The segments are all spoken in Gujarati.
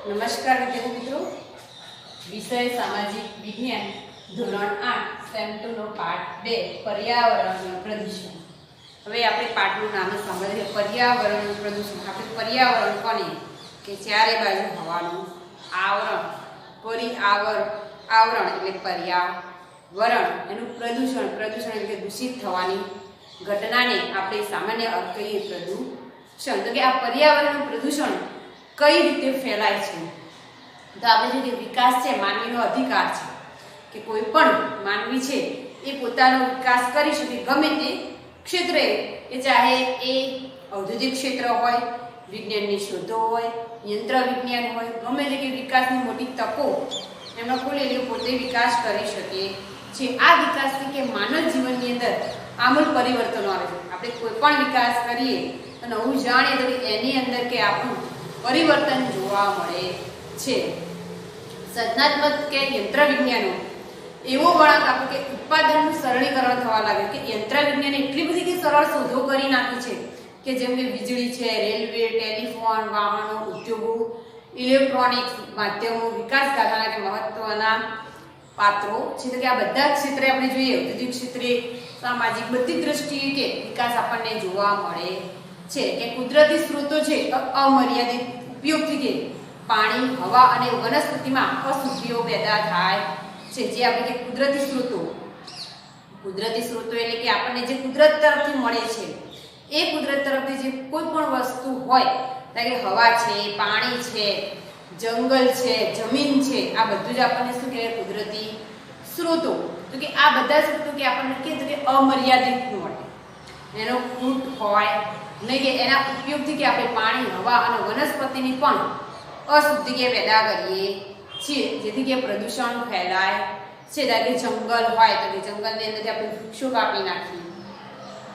નમસ્કાર વિદ્યાર્થી મિત્રો, વિષય સામાજિક વિજ્ઞાન ધોરણ 8 સેમ 2 નો પાઠ 2 પર્યાવરણ પ્રદૂષણ. હવે આપણે પાઠનું નામ સાંભળીએ, પર્યાવરણ પ્રદૂષણ. આપણે પર્યાવરણ કોને કે ચારે બાજુ હવાનું આવરણ, આવરણ એટલે પર્યાવરણ, એનું પ્રદૂષણ એટલે દૂષિત થવાની ઘટનાને આપણે સામાન્ય અર્થ કહીએ પ્રદૂષણ. તો કે આ પર્યાવરણનું પ્રદૂષણ કઈ રીતે ફેલાય છે? તો આપણે જે વિકાસ છે, માનવીનો અધિકાર છે કે કોઈ પણ માનવી છે એ પોતાનો વિકાસ કરી શકે ગમે તે ક્ષેત્રે, એ ચાહે એ ઔદ્યોગિક ક્ષેત્ર હોય, વિજ્ઞાનની શોધો હોય, યંત્ર વિજ્ઞાન હોય, ગમે તે કે વિકાસની મોટી તકો એમનો ખોલે પોતે વિકાસ કરી શકે છે. આ વિકાસથી કે માનવ જીવનની અંદર આમૂલ પરિવર્તનો આવે છે. આપણે કોઈ પણ વિકાસ કરીએ તો નવું જાણીએ તો એની અંદર કે આપણું પરિવર્તન જોવા મળે છે. સર્જનાત્મક કે યંત્ર વિજ્ઞાનો એવો વળાંક આપે કે ઉત્પાદનનું સરળીકરણ થવા લાગે કે યંત્ર વિજ્ઞાને એટલી બધી કે સરળ શોધો કરી નાખી છે કે જેમ કે વીજળી છે, રેલવે, ટેલિફોન, વાહનો, ઉદ્યોગો, ઇલેક્ટ્રોનિક્સ માધ્યમો, વિકાસ ગાથાના કે મહત્વના પાત્રો છે. તો કે આ બધા ક્ષેત્રે આપણે જોઈએ, ઔદ્યોગિક ક્ષેત્રે, સામાજિક, બધી દ્રષ્ટિએ કે વિકાસ આપણને જોવા મળે છે. કે કુદરતી સ્ત્રોતો છે અમર્યાદિત ઉપયોગથી કે પાણી, હવા અને વનસ્પતિમાં અશુદ્ધિઓ પેદા થાય છે. જે આપણે કે કુદરતી સ્ત્રોતો એટલે કે આપણને જે કુદરત તરફથી મળે છે, એ કુદરત તરફથી જે કોઈ પણ વસ્તુ હોય, કે હવા છે, પાણી છે, જંગલ છે, જમીન છે, આ બધું જ આપણને શું કહેવાય? કુદરતી સ્ત્રોતો. તો કે આ બધા સ્ત્રોતો કે આપણને કે અમર્યાદિત મળે, એનો ખૂટ હોય નહીં કે એના ઉપયોગથી કે આપણે પાણી, હવા અને વનસ્પતિની પણ અશુદ્ધિ કે પેદા કરીએ છીએ, જેથી કે પ્રદૂષણ ફેલાય છે. કે જંગલ હોય તો કે જંગલની અંદરથી આપણે વૃક્ષો કાપી નાખીએ,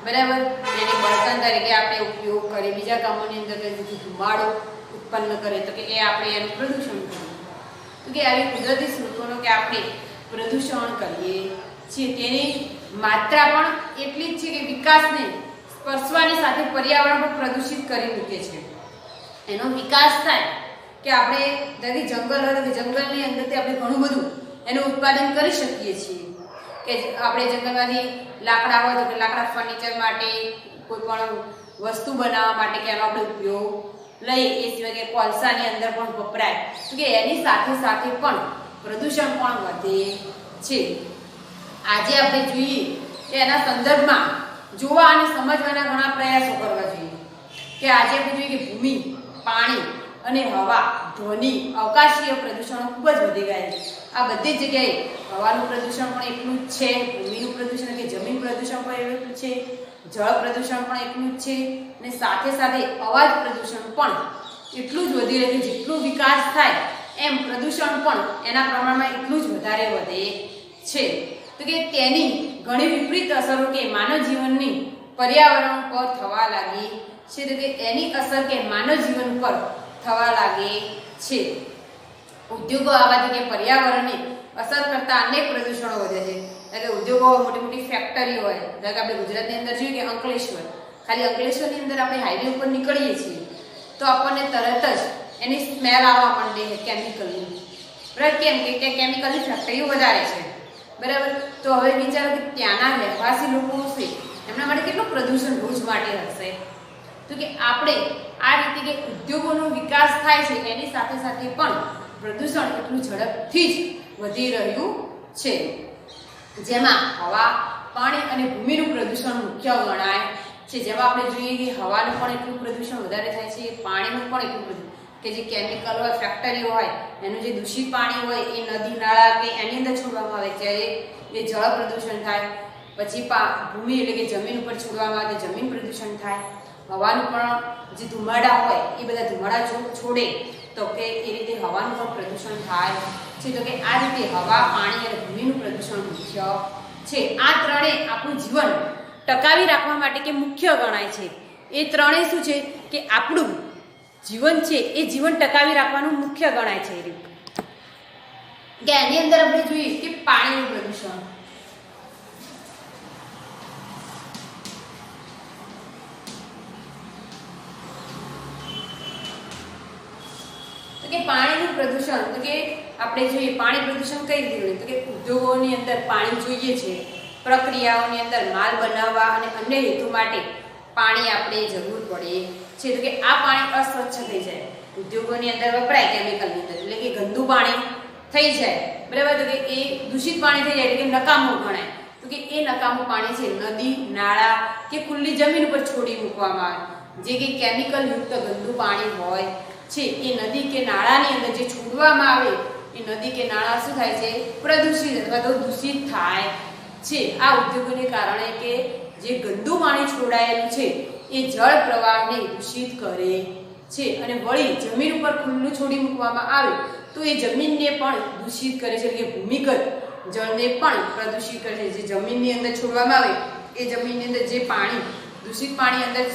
બરાબર, એને બળતણ તરીકે આપણે ઉપયોગ કરીએ, બીજા કામોની અંદર ધુમાડો ઉત્પન્ન કરે તો કે એ આપણે એનું પ્રદૂષણ કરીએ. તો કે આવી કુદરતી સ્ત્રોતોનો કે આપણે પ્રદૂષણ કરીએ છીએ. તેની માત્રા પણ એટલી જ છે કે વિકાસને સ્પર્શવાની સાથે પર્યાવરણ પણ પ્રદૂષિત કરી મૂકે છે. એનો વિકાસ થાય કે આપણે જંગલ હોય તો જંગલની અંદરથી આપણે ઘણું બધું એનું ઉત્પાદન કરી શકીએ છીએ. કે આપણે જંગલમાંથી લાકડા હોય તો કે લાકડા ફર્નિચર માટે, કોઈ પણ વસ્તુ બનાવવા માટે કે એનો આપણે ઉપયોગ લઈએ. એ સિવાય કે કોલસાની અંદર પણ વપરાય. તો કે એની સાથે સાથે પણ પ્રદૂષણ પણ વધે છે. આજે આપણે જોઈએ કે એના સંદર્ભમાં જોવા અને સમજવાના ઘણા પ્રયાસો કરવા જોઈએ. કે આજે આપણે જોઈએ કે ભૂમિ, પાણી અને હવા, ધ્વનિ, અવકાશીય પ્રદૂષણો ખૂબ જ વધી ગયા છે. આ બધી જ જગ્યાએ હવાનું પ્રદૂષણ પણ એટલું જ છે, ભૂમિનું પ્રદૂષણ કે જમીન પ્રદૂષણ પણ એટલું જ છે, જળ પ્રદૂષણ પણ એટલું જ છે, અને સાથે સાથે અવાજ પ્રદૂષણ પણ એટલું જ વધી રહ્યું છે. જેટલું વિકાસ થાય એમ પ્રદૂષણ પણ એના પ્રમાણમાં એટલું જ વધારે વધે છે. તો કે તેની ઘણી વિપરીત અસરો કે માનવ જીવનની પર્યાવરણ પર થવા લાગી છે. તો કે એની અસર કે માનવ જીવન પર થવા લાગે છે. ઉદ્યોગો આવવાથી કે પર્યાવરણને અસર કરતા અનેક પ્રદૂષણો વધે છે. એટલે ઉદ્યોગો, મોટી મોટી ફેક્ટરીઓ હોય, એટલે આપણે ગુજરાતની અંદર જોઈએ કે અંકલેશ્વર, ખાલી અંકલેશ્વરની અંદર આપણે હાઈવે ઉપર નીકળીએ છીએ તો આપણને તરત જ એની સ્મેલ આવવા માંડે છે કેમિકલની, બરાબર. કેમ કે કેમિકલની ફેક્ટરીઓ વધારે છે, બરાબર. તો હવે વિચારો કે ત્યાંના રહેવાસી લોકો હશે, એમના માટે કેટલું પ્રદૂષણ રોજ માટે હશે. તો કે આપણે આ રીતે કે ઉદ્યોગોનો વિકાસ થાય છે, એની સાથે સાથે પણ પ્રદૂષણ એટલું ઝડપથી જ વધી રહ્યું છે. જેમાં હવા, પાણી અને ભૂમિનું પ્રદૂષણ મુખ્ય ગણાય છે. જેમાં આપણે જોઈએ કે હવાનું પણ એટલું પ્રદૂષણ વધારે થાય છે, પાણીનું પણ એટલું પ્રદૂષણ કે જે કેમિકલ હોય, ફેક્ટરીઓ હોય, એનું જે દૂષિત પાણી હોય એ નદી, નાળા કે એની અંદર છોડવામાં આવે ત્યારે એ જળ પ્રદૂષણ થાય. પછી ભૂમિ એટલે કે જમીન ઉપર છોડવામાં આવે તો જમીન પ્રદૂષણ થાય. હવાનું પણ જે ધુમાડા હોય એ બધા ધુમાડા છોડે તો કે એ રીતે હવાનું પણ પ્રદૂષણ થાય છે. તો કે આ રીતે હવા, પાણી અને ભૂમિનું પ્રદૂષણ મુખ્ય છે. આ ત્રણેય આપણું જીવન ટકાવી રાખવા માટે કે મુખ્ય ગણાય છે. એ ત્રણેય શું છે કે આપણું જીવન છે એ જીવન ટકાવી રાખવાનું મુખ્ય ગણાય છે. એ રીતે કે એની અંદર આપણે જોઈએ કે પાણીનું પ્રદૂષણ, તો કે પાણીનું પ્રદૂષણ તો કે આપણે જોઈએ પાણી પ્રદૂષણ કઈ રીતે તો કે ઉદ્યોગોની અંદર પાણી જોઈએ છે, પ્રક્રિયાઓની અંદર માલ બનાવવા અને અન્ય હેતુ માટે પાણી આપણે જરૂર પડે છે તો કે આ પાણી અસ્વચ્છ થઈ જાય, ઉદ્યોગોની અંદર વપરાય કેમિકલની અંદર એટલે કે ગંદુ પાણી થઈ જાય, બરાબર, તો કે એ દૂષિત પાણી થઈ જાય એટલે કે નકામું ગણાય, તો કે એ નકામું પાણી છે નદી, નાળા કે ખુલ્લી જમીન ઉપર છોડી મૂકવામાં આવે, જે કે કેમિકલ યુક્ત ગંદુ પાણી હોય છે એ નદી કે નાળાની અંદર જે છોડવામાં આવે એ નદી કે નાળા શું થાય છે પ્રદૂષિત અથવા તો દૂષિત થાય છે આ ઉદ્યોગોને કારણે કે જે ગંદુ પાણી છોડાયેલું છે એ જળ પ્રવાહને દૂષિત કરે છે અને વળી જમીન ઉપર ખુલ્લું છોડી મૂકવામાં આવે તો એ જમીનને પણ દૂષિત કરે છે એટલે કે ભૂમિગત જળને પણ પ્રદૂષિત કરે છે, જે જમીનની અંદર છોડવામાં આવે એ જમીનની અંદર જે પાણી દૂષિત પાણી અંદર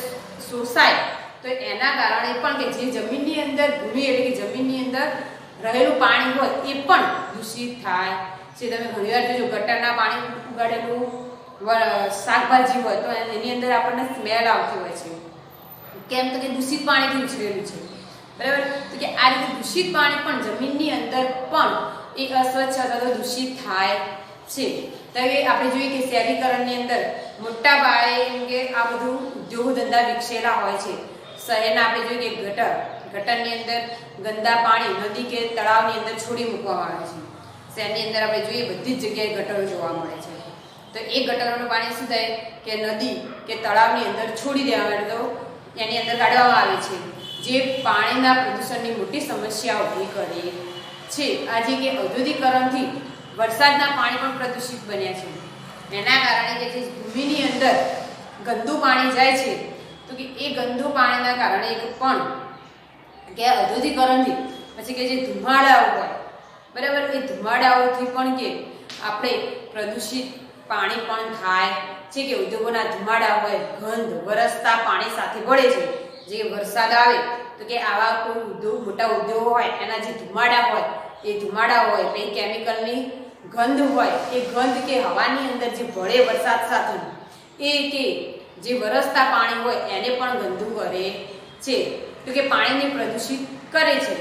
શોષાય તો એના કારણે પણ કે જે જમીનની અંદર ભૂમિ એટલે કે જમીનની અંદર રહેલું પાણી હોય એ પણ દૂષિત થાય છે. તમે ઘણીવાર જોજો ગટરના પાણી ઉગાડેલું શાકભાજી હોય તો એની અંદર આપણને સ્મેલ આવતી હોય છે, કેમ તો કે દૂષિત પાણીથી ઉછરેલું છે, બરાબર, તો કે આ રીતે દૂષિત પાણી પણ જમીનની અંદર પણ એ અસ્વચ્છ અથવા તો દૂષિત થાય છે. તો હવે આપણે જોઈએ કે શહેરીકરણની અંદર મોટા પાયે એમ કે આ બધું ઉદ્યોગ ધંધા વિકસેલા હોય છે. શહેરના આપણે જોઈએ કે ગટરની અંદર ગંદા પાણી નદી કે તળાવની અંદર છોડી મૂકવામાં આવે છે. શહેરની અંદર આપણે જોઈએ બધી જ જગ્યાએ ગટરો જોવા મળે છે, તો એ ગટરોનું પાણી શું થાય કે નદી કે તળાવની અંદર છોડી દેવામાં તો એની અંદર કાઢવામાં આવે છે, જે પાણીના પ્રદૂષણની મોટી સમસ્યા ઊભી કરે છે. આજે કે ઔદ્યોગિકરણથી વરસાદના પાણી પણ પ્રદૂષિત બન્યા છે, એના કારણે કે જે ભૂમિની અંદર ગંદુ પાણી જાય છે તો કે એ ગંદુ પાણીના કારણે પણ કે ઔદ્યોગિકરણથી પછી કે જે ધુમાડાઓ હોય, બરાબર, એ ધુમાડાઓથી પણ કે આપણે પ્રદૂષિત પાણી પણ થાય છે કે ઉદ્યોગોના ધુમાડા હોય ગંધ વરસતા પાણી સાથે ભળે છે, જે વરસાદ આવે તો કે આવા કોઈ ઉદ્યોગ મોટા ઉદ્યોગો હોય એના જે ધુમાડા હોય એ ધુમાડા હોય પછી કેમિકલની ગંધ હોય એ ગંધ કે હવાની અંદર જે ભળે વરસાદ સાથે એ કે જે વરસતા પાણી હોય એને પણ ગંદુ કરે છે, તો કે પાણીને પ્રદૂષિત કરે છે.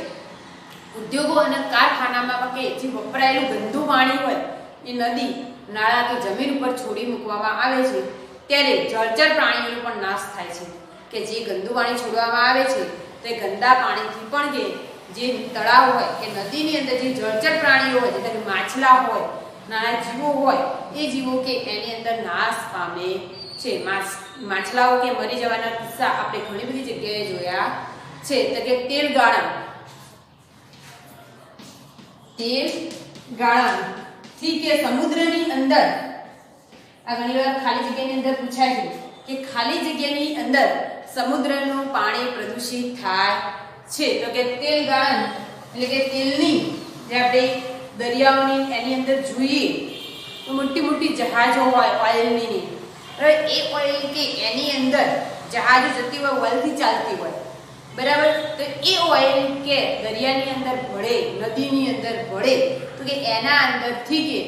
ઉદ્યોગો અને કારખાનામાં કે જે વપરાયેલું ગંદુ પાણી હોય એ નદી, નાળા કે જમીન ઉપર છોડી મૂકવામાં આવે છે ત્યારે જળચર પ્રાણીઓનો પણ નાશ થાય છે, કે જે ગંદુ પાણી છોડવામાં આવે છે તે ગંદા પાણીથી પણ કે જે તળાવ હોય કે નદીની અંદર જે જળચર પ્રાણીઓ હોય જેમ કે માછલા હોય, નાના જીવો હોય એ જીવો કે એની અંદર નાશ પામે છે. માછલાઓ કે મરી જવાના કિસ્સા આપણે ઘણી બધી જગ્યાએ જોયા છે, તો કે તેલ ગાળાથી કે સમુદ્રની અંદર આ ઘણીવાર ખાલી જગ્યાની અંદર પૂછાય છે કે ખાલી જગ્યાની અંદર સમુદ્રનું પાણી પ્રદૂષિત થાય છે, તો કે તેલ ગાળણ એટલે કે તેલની જે આપણે દરિયાઓની એની અંદર જોઈએ તો મોટી મોટી જહાજો હોય ઓઇલની, હવે એ ઓઇલ કે એની અંદર જહાજો જતી હોય ઓઇલથી ચાલતી હોય, બરાબર, તો એ ઓઇલ કે દરિયાની અંદર ભળે નદીની અંદર ભળે તો કે એના અંદરથી કે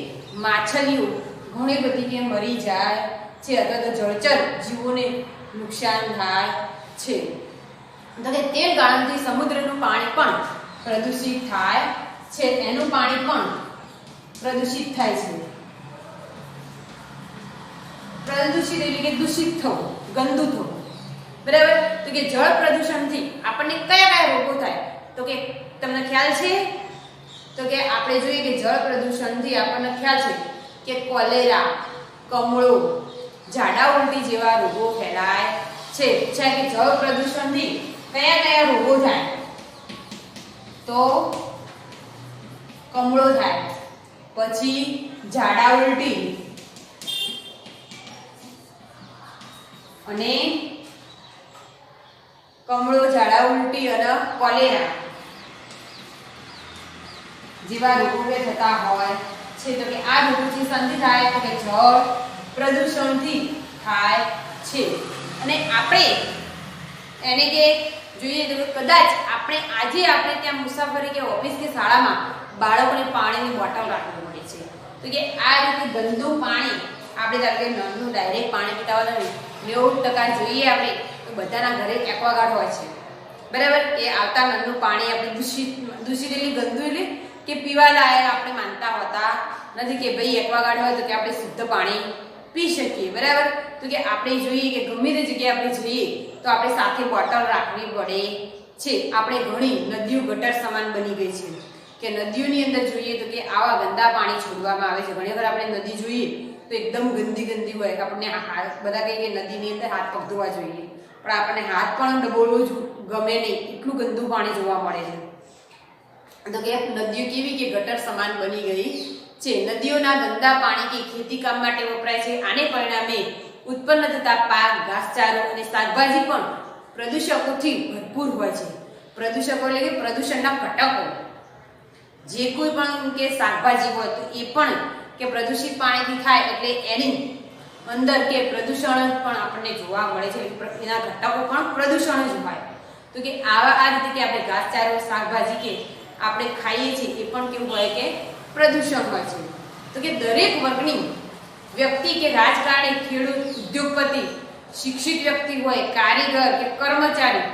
માછલીઓ ઘણી બધી કે મરી જાય છે અથવા તો જળચર જીવોને નુકસાન થાય છે. તો કે તેલ ગાળણથી સમુદ્રનું પાણી પણ પ્રદૂષિત થાય છે, એનું પાણી પણ પ્રદૂષિત થાય છે. પ્રદૂષિત એટલે કે દૂષિત થવું, ગંદુ થવું, બરાબર, તો કે જળ પ્રદૂષણથી આપણને કયા રોગો થાય તો કે તમને ખ્યાલ છે, તો કે આપણે જોઈએ કે જળ પ્રદૂષણથી આપણને ખ્યાલ છે કે કોલેરા, કમળો, ઝાડા ઉલટી જેવા રોગો ફેલાય છે. કે જળ પ્રદૂષણથી કયા રોગો થાય તો કમળો થાય, પછી ઝાડા ઉલટી અને કમળો, ઝાડા ઉલટી અને કોલેરા જેવા રોગો થતા હોય છે, તો કે આ રોગોથી શાંતિ થાય તો કે જળ પ્રદૂષણથી થાય છે. અને આપણે એને કે જોઈએ તો કદાચ આજે આપણે ત્યાં મુસાફરી કે ઓફિસ કે શાળામાં બાળકોને પાણીની બોટલ રાખવી પડે છે, તો કે આ રીતે ગંદુ પાણી આપણે ધારો કે નળનું ડાયરેક્ટ પાણી પીતા હોય 90% જોઈએ આપણે તો બધાના ઘરે એક્વાગાર્ડ હોય છે, બરાબર, કે આવતા નળનું પાણી આપણે દૂષિત એટલે ગંદુ એટલે કે પીવા લાયક આપણે માનતા હોતા નથી, કે ભાઈ એક્વાગાર્ડ હોય તો કે આપણે શુદ્ધ પાણી પી શકીએ, બરાબર. તો કે આપણે જોઈએ કે ગમે તે જગ્યાએ આપણે જઈએ તો આપણે સાથે બોટલ રાખવી પડે છે. આપણે ઘણી નદીઓ ગટર સમાન બની ગઈ છે, કે નદીઓની અંદર જોઈએ તો કે આવા ગંદા પાણી છોડવામાં આવે છે. ઘણી વાર આપણે નદી જોઈએ તો એકદમ ગંદી હોય, આપણને બધા કહીએ કે નદીની અંદર હાથ પગ ધોવા જોઈએ, પણ આપણને હાથ પણ ડબોળવું જ ગમે નહીં, એટલું ગંદુ પાણી જોવા મળે છે. તો કે નદીઓ કેવી કે ગટર સમાન બની ગઈ છે. નદીઓના ગંદા પાણી કે ખેતી કામ માટે વપરાય છે. આને પરિણામે ઉત્પન્ન થતા પાક, ઘાસચારો અને શાકભાજી પણ પ્રદૂષકોથી ભરપૂર હોય છે. પ્રદૂષકો એટલે કે પ્રદૂષણના ઘટકો. જે કોઈ પણ કે શાકભાજી હોય તો એ પણ કે પ્રદૂષિત પાણીથી થાય એટલે એની અંદર કે પ્રદૂષણ પણ આપણને જોવા મળે છે. એના ઘટકો પણ પ્રદૂષણ જ હોય. તો કે આ રીતે કે આપણે ઘાસચારો, શાકભાજી કે આપણે ખાઈએ છીએ એ પણ કેવું હોય કે પ્રદૂષણ હોય છે. તો કે દરેક વર્ગની વ્યક્તિ કે રાજકારણી, ખેડૂત, ઉદ્યોગપતિ, શિક્ષિત વ્યક્તિ હોય, કારીગર કે કર્મચારી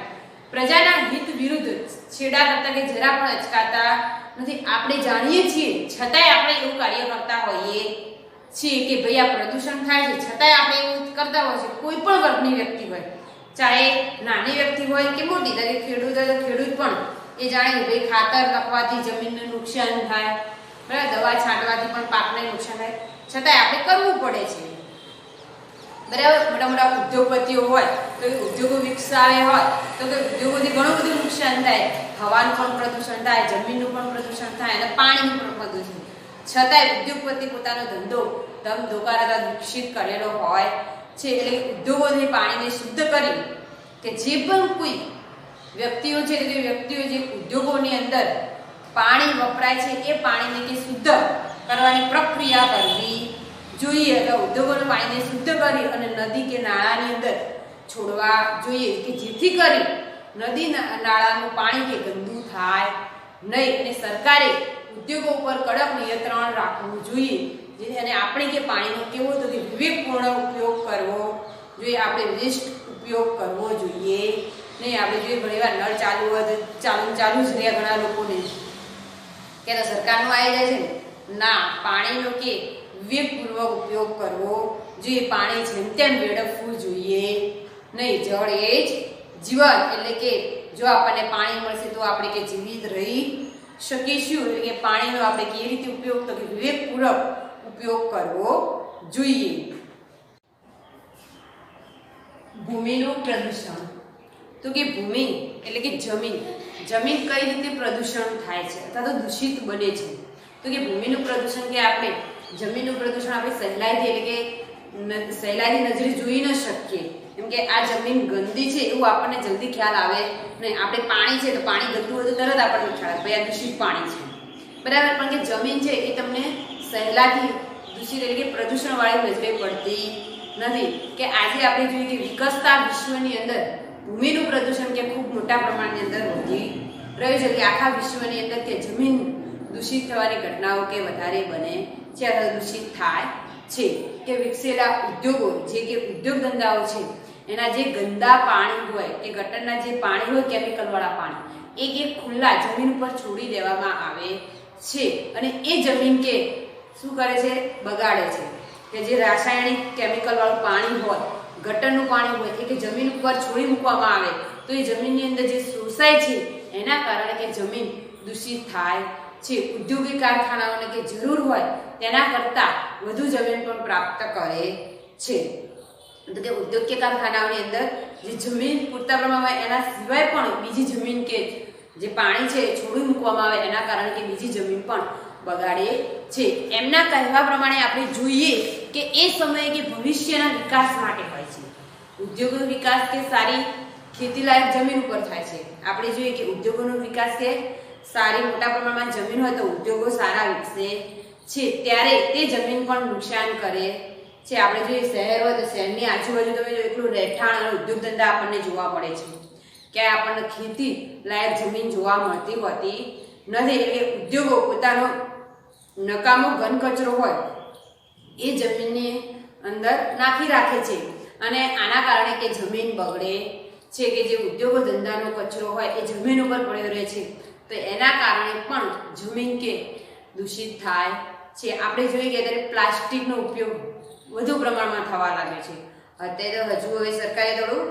પ્રજાના હિત વિરુદ્ધ છેડા કરતા કે જરા પણ અચકાતા નથી. આપણે જાણીએ છીએ છતાંય આપણે એવું કાર્ય કરતા હોઈએ છીએ કે ભાઈ આ પ્રદૂષણ થાય છે, છતાંય આપણે એવું કરતા હોય છે. કોઈ પણ વર્ગની વ્યક્તિ હોય, ચાહે નાની વ્યક્તિ હોય કે મોટી, દરેક ખેડૂત હોય તો ખેડૂત પણ એ જાણે કે ભાઈ ખાતર નાખવાથી જમીનને નુકસાન થાય, બરાબર, દવા છાંટવાથી પણ પાકને નુકસાન થાય, છતાંય આપણે કરવું પડે છે, બરાબર. મોટા મોટા ઉદ્યોગપતિઓ હોય તો એ ઉદ્યોગો વિકસાવે હોય તો કે ઉદ્યોગોથી ઘણું બધું નુકસાન થાય, હવાનું પણ પ્રદૂષણ થાય, જમીનનું પણ પ્રદૂષણ થાય અને પાણીનું પણ પ્રદૂષણ. છતાંય ઉદ્યોગપતિ પોતાનો ધંધો ધમધોકારા વિકસિત કરેલો હોય છે. એટલે ઉદ્યોગોથી પાણીને શુદ્ધ કરી કે જે પણ કોઈ વ્યક્તિઓ છે તે વ્યક્તિઓ જે ઉદ્યોગોની અંદર પાણી વપરાય છે એ પાણીને કે શુદ્ધ કરવાની પ્રક્રિયા કરવી જોઈએ. એટલે ઉદ્યોગોના પાણીને શુદ્ધ કરી અને નદી કે નાળાની અંદર છોડવા જોઈએ, કે જેથી કરી નદી નાળાનું પાણી કે ગંદુ થાય નહીં. અને સરકારે ઉદ્યોગો ઉપર કડક નિયંત્રણ રાખવું જોઈએ. જેથી અને આપણે કે પાણીનો કેવો તો કે વિવેકપૂર્ણ ઉપયોગ કરવો જોઈએ. આપણે વેસ્ટ ઉપયોગ કરવો જોઈએ નહીં. આપણે જોઈએ ઘણીવાર નળ ચાલુ હોય તો ચાલુ જ રહ્યા ઘણા લોકોને, કે સરકારનું આવી જાય છે ના, પાણીનો કે વિવેકપૂર્વક ઉપયોગ કરવો જોઈએ. પાણી જેમ તેમ વેડફવું જોઈએ નહીં. જળ એ જ જીવન, એટલે કે જો આપણને પાણી મળશે તો આપણે કે જીવિત રહી શકીશું. એટલે કે પાણીનો આપણે કેવી રીતે ઉપયોગ તો કે વિવેકપૂર્વક ઉપયોગ કરવો જોઈએ. ભૂમિનું પ્રદૂષણ. તો કે ભૂમિ એટલે કે જમીન કઈ રીતે પ્રદૂષણ થાય છે અથવા તો દૂષિત બને છે. તો કે ભૂમિનું પ્રદૂષણ કે આપણે જમીનનું પ્રદૂષણ આપણે સહેલાઈથી નજરે જોઈ ન શકીએ. કેમ કે આ જમીન ગંદી છે એવું આપણને જલ્દી ખ્યાલ આવે નહીં. આપણે પાણી છે તો પાણી ગંદુ હોય તો તરત આપણને ખ્યાલ આવે ભાઈ આ દૂષિત પાણી છે, બરાબર. પણ કે જમીન છે એ તમને સહેલાથી દૂષિત એટલે કે પ્રદૂષણવાળી નજરે પડતી નથી. કે આજે આપણે જોઈએ કે વિકસતા વિશ્વની અંદર ભૂમિનું પ્રદૂષણ કે ખૂબ મોટા પ્રમાણની અંદર વધી રહ્યું છે. કે આખા વિશ્વની અંદર કે જમીન દૂષિત થવાની ઘટનાઓ કે વધારે બને છે અથવા દૂષિત થાય છે. કે વિકસેલા ઉદ્યોગો જે કે ઉદ્યોગ ધંધાઓ છે એના જે ગંદા પાણી હોય કે ગટરના જે પાણી હોય કેમિકલવાળા પાણી એ ખુલ્લા જમીન ઉપર છોડી દેવામાં આવે છે. અને એ જમીન કે શું કરે છે, બગાડે છે. કે જે રાસાયણિક કેમિકલવાળું પાણી હોય, ગટરનું પાણી હોય એ કે જમીન ઉપર છોડી મૂકવામાં આવે તો એ જમીનની અંદર જે શોષાય છે એના કારણે કે જમીન દૂષિત થાય છે. ઉદ્યોગિક કારખાનાઓને કે જરૂર હોય તેના કરતાં વધુ જમીન પણ પ્રાપ્ત કરે છે. તો કે ઉદ્યોગ કે કારખાનાઓની અંદર જે જમીન પૂરતા પ્રમાણમાં એના સિવાય પણ બીજી જમીન કે જે પાણી છે છોડી મૂકવામાં આવે એના કારણે કે બીજી જમીન પણ બગાડે છે. એમના કહેવા પ્રમાણે આપણે જોઈએ કે એ સમયે કે ભવિષ્યના વિકાસ માટે હોય છે. ઉદ્યોગનો વિકાસ કે સારી ખેતીલાયક જમીન ઉપર થાય છે. આપણે જોઈએ કે ઉદ્યોગોનો વિકાસ કે સારી મોટા પ્રમાણમાં જમીન હોય તો ઉદ્યોગો સારા વિકસે છે, ત્યારે તે જમીન પણ નુકસાન કરે છે. આપણે જોઈએ શહેર હોય તો શહેરની આજુબાજુ તમે જો એટલું રહેઠાણ અને ઉદ્યોગ ધંધા આપણને જોવા મળે છે, ક્યાંય આપણને ખેતી લાયક જમીન જોવા મળતી હોતી નથી. એટલે ઉદ્યોગો પોતાનો નકામો ઘન કચરો હોય એ જમીનની અંદર નાખી રાખે છે અને આના કારણે કે જમીન બગડે છે કે જે ઉદ્યોગો ધંધાનો કચરો હોય એ જમીન ઉપર પડ્યો રહે છે, તો એના કારણે પણ જમીન કે દૂષિત થાય છે. આપણે જોઈએ કે અત્યારે પ્લાસ્ટિકનો ઉપયોગ વધુ પ્રમાણમાં થવા લાગ્યો છે. અત્યારે હજુ હવે સરકારે થોડું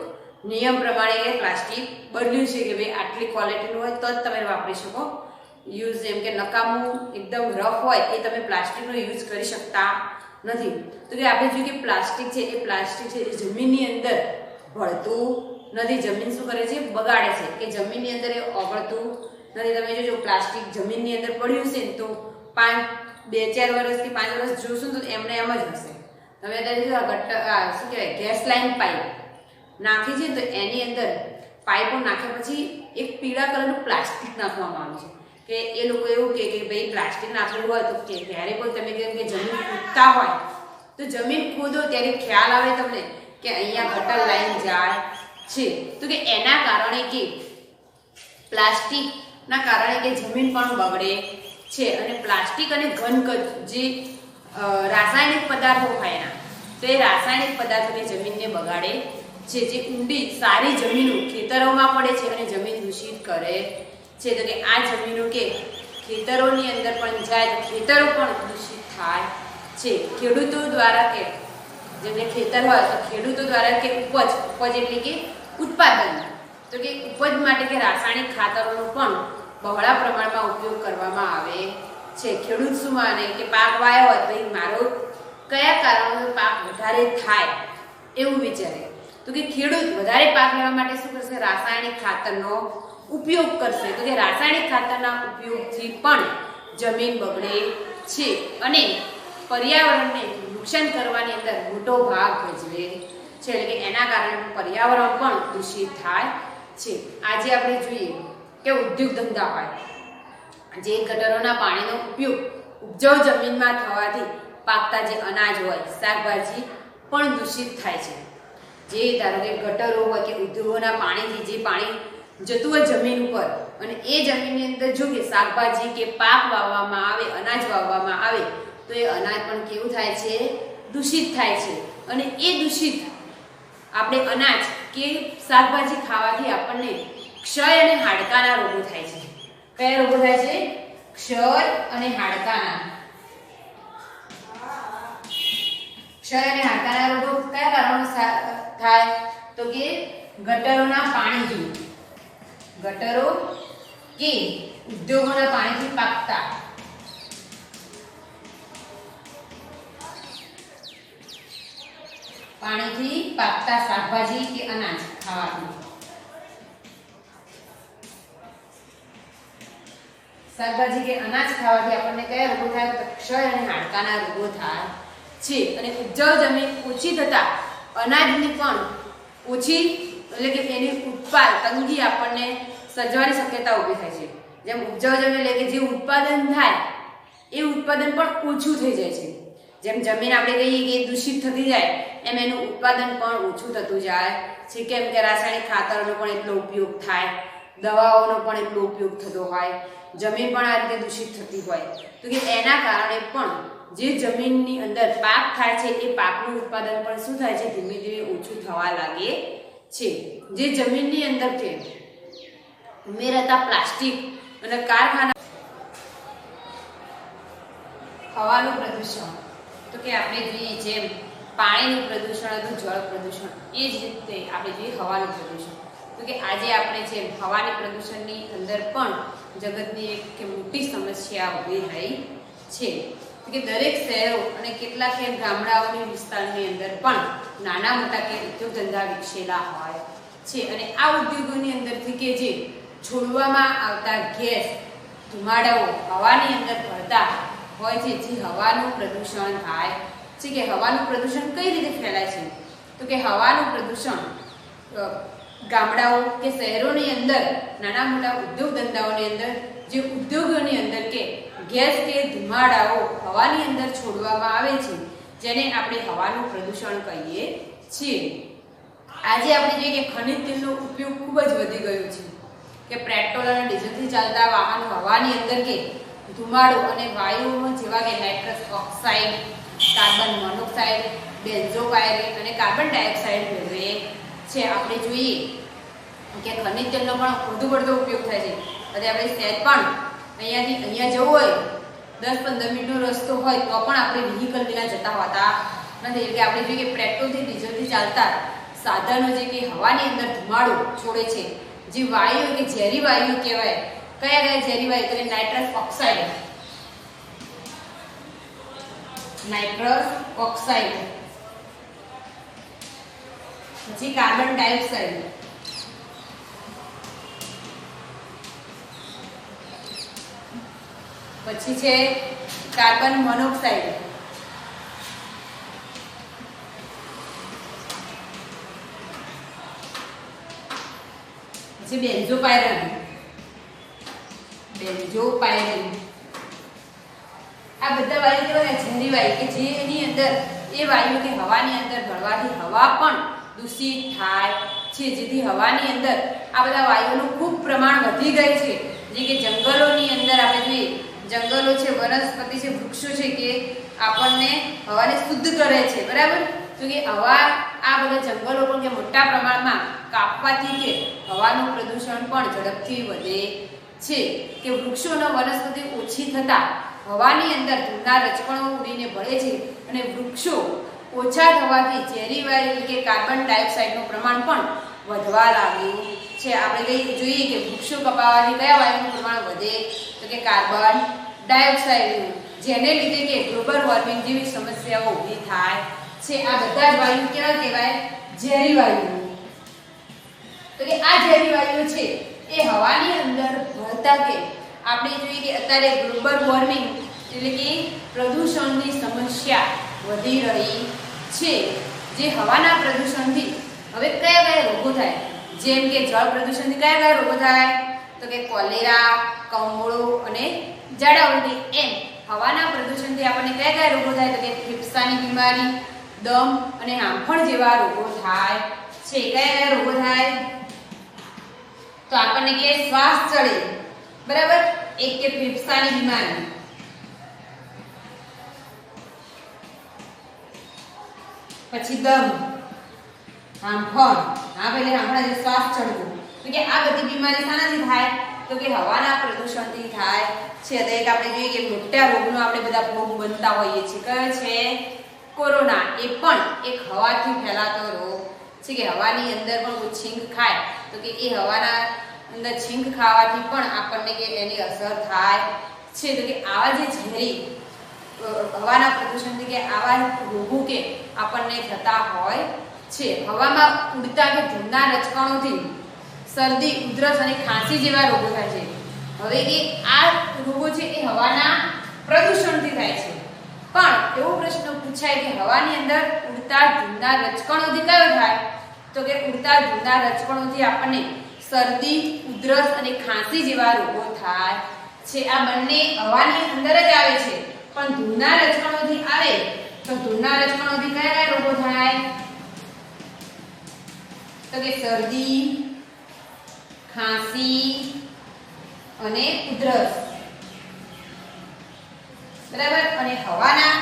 નિયમ પ્રમાણે કે પ્લાસ્ટિક બદલ્યું છે કે ભાઈ આટલી ક્વોલિટીનું હોય તો જ તમે વાપરી શકો. યુઝ જેમ કે નકામું એકદમ રફ હોય એ તમે પ્લાસ્ટિકનો યુઝ કરી શકતા નથી. તો કે આપણે જોઈએ કે પ્લાસ્ટિક છે એ જમીનની અંદર ભળતું નથી. જમીન શું કરે છે? બગાડે છે. કે જમીનની અંદર એ ઓગળતું નથી. તમે જોજો પ્લાસ્ટિક જમીનની અંદર પડ્યું છે ને તો 2-4 વર્ષ કે 5 વર્ષ જોશો તો એમને એમ જ હશે. તમે અત્યારે જો શું કહેવાય ગેસ લાઈન પાઇપ નાખી છે તો એની અંદર પાઇપો નાખ્યા પછી એક પીળા કલરનું પ્લાસ્ટિક નાખવામાં આવ્યું છે કે એ લોકો એવું કે ભાઈ પ્લાસ્ટિક નાખેલું હોય તો ત્યારે કોઈ તમે કેમ કે જમીન ખોદતા હોય તો જમીન ખોદો ત્યારે ખ્યાલ આવે તમને કે અહીંયા ગટર લાઈન જાય છે. તો કે એના કારણે કે પ્લાસ્ટિકના કારણે કે જમીન પણ બગડે છે. અને પ્લાસ્ટિક અને ઘન જે રાસાયણિક પદાર્થો હોય એના તો એ રાસાયણિક પદાર્થોને જમીનને બગાડે છે. જે ઊંડી સારી જમીનો ખેતરોમાં પડે છે અને જમીન દૂષિત કરે છે. તો કે આ જમીનો કે ખેતરોની અંદર પણ જાય તો ખેતરો પણ દૂષિત થાય છે. ખેડૂતો દ્વારા કે જેમને ખેતર હોય તો ખેડૂતો દ્વારા કે ઉપજ એટલે કે ઉત્પાદન તો કે ઉપજ માટે કે રાસાયણિક ખાતરોનો પણ બહોળા પ્રમાણમાં ઉપયોગ કરવામાં આવે છે. ખેડૂત શું માને કે પાક વાયો હોય તો મારો કયા કારણોસર પાક વધારે થાય એવું વિચારે તો કે ખેડૂત વધારે પાક લેવા માટે શું કરશે? રાસાયણિક ખાતરનો ઉપયોગ કરશે. તો કે રાસાયણિક ખાતરના ઉપયોગથી પણ જમીન બગડે છે અને પર્યાવરણને નુકસાન કરવાની અંદર મોટો ભાગ ભજવે છે. એટલે કે એના કારણે પર્યાવરણ પણ દૂષિત થાય છે. આજે આપણે જોઈએ કે ઉદ્યોગ ધંધા હોય જે ગટરોના પાણીનો ઉપયોગ ઉપજાઉ જમીનમાં થવાથી પાકતા જે અનાજ હોય શાકભાજી પણ દૂષિત થાય છે. જે ધારો કે ગટરો હોય કે ઉદ્યોગોના પાણીથી જે પાણી જતું હોય જમીન ઉપર અને એ જમીનની અંદર જો કે શાકભાજી કે પાક વાવવામાં આવે અનાજ વાવવામાં આવે તો એ અનાજ પણ કેવું થાય છે? દૂષિત થાય છે. અને એ દૂષિત આપણે અનાજ કે શાકભાજી ખાવાથી આપણને ક્ષય અને હાડકાના રોગો થાય છે. કયા રોગો થાય છે? ક્ષય અને હાડકાના. ક્ષય અને હાડકાના રોગો કયા કારણોસર થાય? તો કે ગટરોના પાણીથી ગટરો કે ઉદ્યોગોના પાણીથી પાકતા શાકભાજી કે અનાજ ખાવાથી આપણને કયા રોગો થાય? તો ક્ષય અને હાડકાના રોગો થાય છે. અને ઉપજાઉ જમીન ઓછી થતા અનાજની પણ ઓછી એટલે કે એની તંગી આપણને સર્જવાની શક્યતા ઊભી થાય છે. જેમ ઉપજાઉ જમીન એટલે કે જે ઉત્પાદન થાય એ ઉત્પાદન પણ ઓછું થઈ જાય છે. જેમ જમીન આપણે કહીએ કે દૂષિત થતી જાય એમ એનું ઉત્પાદન પણ ઓછું થતું જાય છે. કેમ કે રાસાયણિક ખાતરનો પણ એટલો ઉપયોગ થાય, દવાઓનો પણ એટલો ઉપયોગ થતો હોય, જમીન પણ આ રીતે દૂષિત થતી હોય તો કે એના કારણે પણ જે જમીનની અંદર પાક થાય છે એ પાકનું ઉત્પાદન પણ શું થાય છે? ધીમે ધીમે ઓછું થવા લાગે છે. જે જમીનની અંદર કે ઉમેરાતા પ્લાસ્ટિક અને કારખાના હવાનું પ્રદૂષણ તો કે આપણે જોઈએ જેમ પાણીનું પ્રદૂષણ હતું જળ પ્રદૂષણ એ જ રીતે આપણે જોઈએ હવાનું પ્રદૂષણ. તો કે આજે આપણે જેમ હવાની પ્રદૂષણની અંદર પણ જગતની એક મોટી સમસ્યા ઊભી રહી છે. કે દરેક શહેરો અને કેટલાક ગામડાઓની વિસ્તારની અંદર પણ નાના મોટા કે ઉદ્યોગ ધંધા વિકસેલા હોય છે. અને આ ઉદ્યોગોની અંદરથી કે જે છોડવામાં આવતા ગેસ ધુમાડાઓ હવાની અંદર ભળતા હોય છે જે હવાનું પ્રદૂષણ થાય છે. કે હવાનું પ્રદૂષણ કઈ રીતે ફેલાય છે? તો કે હવાનું પ્રદૂષણ ગામડાઓ કે શહેરોની અંદર નાના મોટા ઉદ્યોગ ધંધાઓની અંદર જે ઉદ્યોગોની અંદર કે ગેસ કે ધુમાડાઓ હવાની અંદર છોડવામાં આવે છે જેને આપણે હવાનું પ્રદૂષણ કહીએ છીએ. આજે આપણે જોઈએ કે ખનિજ તેલનો ઉપયોગ ખૂબ જ વધી ગયો છે. કે પેટ્રોલ અને ડીઝલથી ચાલતા વાહનો હવાની અંદર કે ધુમાડો અને વાયુઓ જેવા કે નાઇટ્રસ ઓક્સાઇડ, કાર્બન મોનોક્સાઇડ, બેન્ઝોપાયરેટ અને કાર્બન ડાયોક્સાઇડ ભેળવે છે. આપણે જોઈએ કે ખનિજ તેલનો પણ વધુ પડતો ઉપયોગ થાય છે. અને આપણે સહેજ પણ અહીંયાથી અહીંયા જવું હોય 10-15 મિનિટનો રસ્તો હોય તો પણ આપણે વ્હીકલ વિના જતા હોતા નથી. એટલે આપણે જોઈએ કે પેટ્રોલથી ડીઝલથી ચાલતા સાધનો જે કે હવાની અંદર ધુમાડો છોડે છે, જે વાયુ કે ઝેરી વાયુ કહેવાય. કયા કયા ઝેરી વાયુ? તો નાઇટ્રસ ઓક્સાઇડ, પછી કાર્બન ડાયોક્સાઇડ, પછી છે કાર્બન મોનોક્સાઇડ, પછી બેન્ઝોપાયરન. આ બધા વાયુ કેવા ઝેરી વાયુ કે જેની અંદર એ વાયુ કે હવાની અંદર ભળવાથી હવા પણ દૂષિત થાય છે, જેથી હવાની અંદર આ બધા વાયુઓનું ખૂબ પ્રમાણ વધી ગયું છે. જે કે જંગલોની અંદર આપણે જોઈએ, જંગલો છે, વનસ્પતિ છે, વૃક્ષો છે કે આપણને હવાને શુદ્ધ કરે છે. બરાબર? તો કે હવા આ બધા જંગલો પણ કે મોટા પ્રમાણમાં કાપવાથી કે હવાનું પ્રદૂષણ પણ ઝડપથી વધે છે. કે વૃક્ષોનો વનસ્પતિ ઓછી થતા હવાની અંદર ધૂળના રજકણો ઉડીને ભળે છે અને વૃક્ષો ઓછા થવાથી ઝેરી વાયુ કે કાર્બન ડાયોક્સાઇડનું પ્રમાણ પણ વધવા લાગ્યું છે. આપણે જોઈએ કે વૃક્ષો કપાવાથી કયા વાયુનું પ્રમાણ વધે? તો કે કાર્બન ડાયોક્સાઇડનું, જેને લીધે કે ગ્લોબલ વોર્મિંગ જેવી સમસ્યાઓ ઊભી થાય છે. આ બધા જ વાયુ કેવા કહેવાય? ઝેરી વાયુ. તો કે આ ઝેરી વાયુ છે એ હવાની અંદર ભળતા કે આપણે જોઈએ કે અત્યારે ગ્લોબલ વોર્મિંગ એટલે કે પ્રદૂષણની સમસ્યા વધી રહી છે. જે હવાના પ્રદૂષણથી હવે કયા કયા રોગો થાય? જેમ કે જળ પ્રદૂષણથી કયા કયા રોગો થાય? તો કે કોલેરા, કમળો અને ઝાડા ઉલટી. એમ હવાના પ્રદૂષણથી આપણને કયા કયા રોગો થાય? તો કે ફેફસાની બીમારી, દમ અને હાંફળ જેવા રોગો થાય છે. કયા કયા રોગો થાય? તો આપણને કે શ્વાસ ચડે. બરાબર? એક કે ફેફસાની બીમારી, પછી દમ, હાંફળ, હાંફળ શ્વાસ ચડવું. તો કે આ બધી બીમારી શાનાથી થાય? તો કે હવાના પ્રદૂષણથી થાય છે. તો એક આપણે જોઈએ કે મોટા રોગનો આપણે બધા ભોગ બનતા હોઈએ છીએ. કયો છે? કોરોના. એ પણ એક હવાથી ફેલાતો રોગ છે. કે હવાની અંદર પણ કોઈ છીંક ખાય તો કે એ હવાના અંદર છીંક ખાવાથી પણ આપણને કે એની અસર થાય છે. તો કે આવા જે ઝેરી હવાના પ્રદૂષણથી કે આવા રોગો કે આપણને થતા હોય છે. હવામાં ઉડતા કે ધૂળના રજકણોથી શરદી, ઉધરસ અને ખાંસી જેવા રોગો થાય છે. હવે કે આ રોગો છે એ હવાના પ્રદૂષણથી થાય છે. પણ એવો પ્રશ્ન પૂછાય કે હવાની અંદર ઉડતા ધૂળના રજકણોથી કયો થાય? તો કે ઉડતા ધૂળના રજકણોથી આપણને શરદી, ઉધરસ અને ખાંસી જેવા રોગો થાય છે. આ બંને હવાની અંદર જ આવે છે, પણ ધૂળના રજકણોથી આવે તો ધૂળના રજકણોથી કયા કયા રોગો થાય? તો કે શરદી, ખાંસી અને ઉધરસ. બરાબર? અને હવાના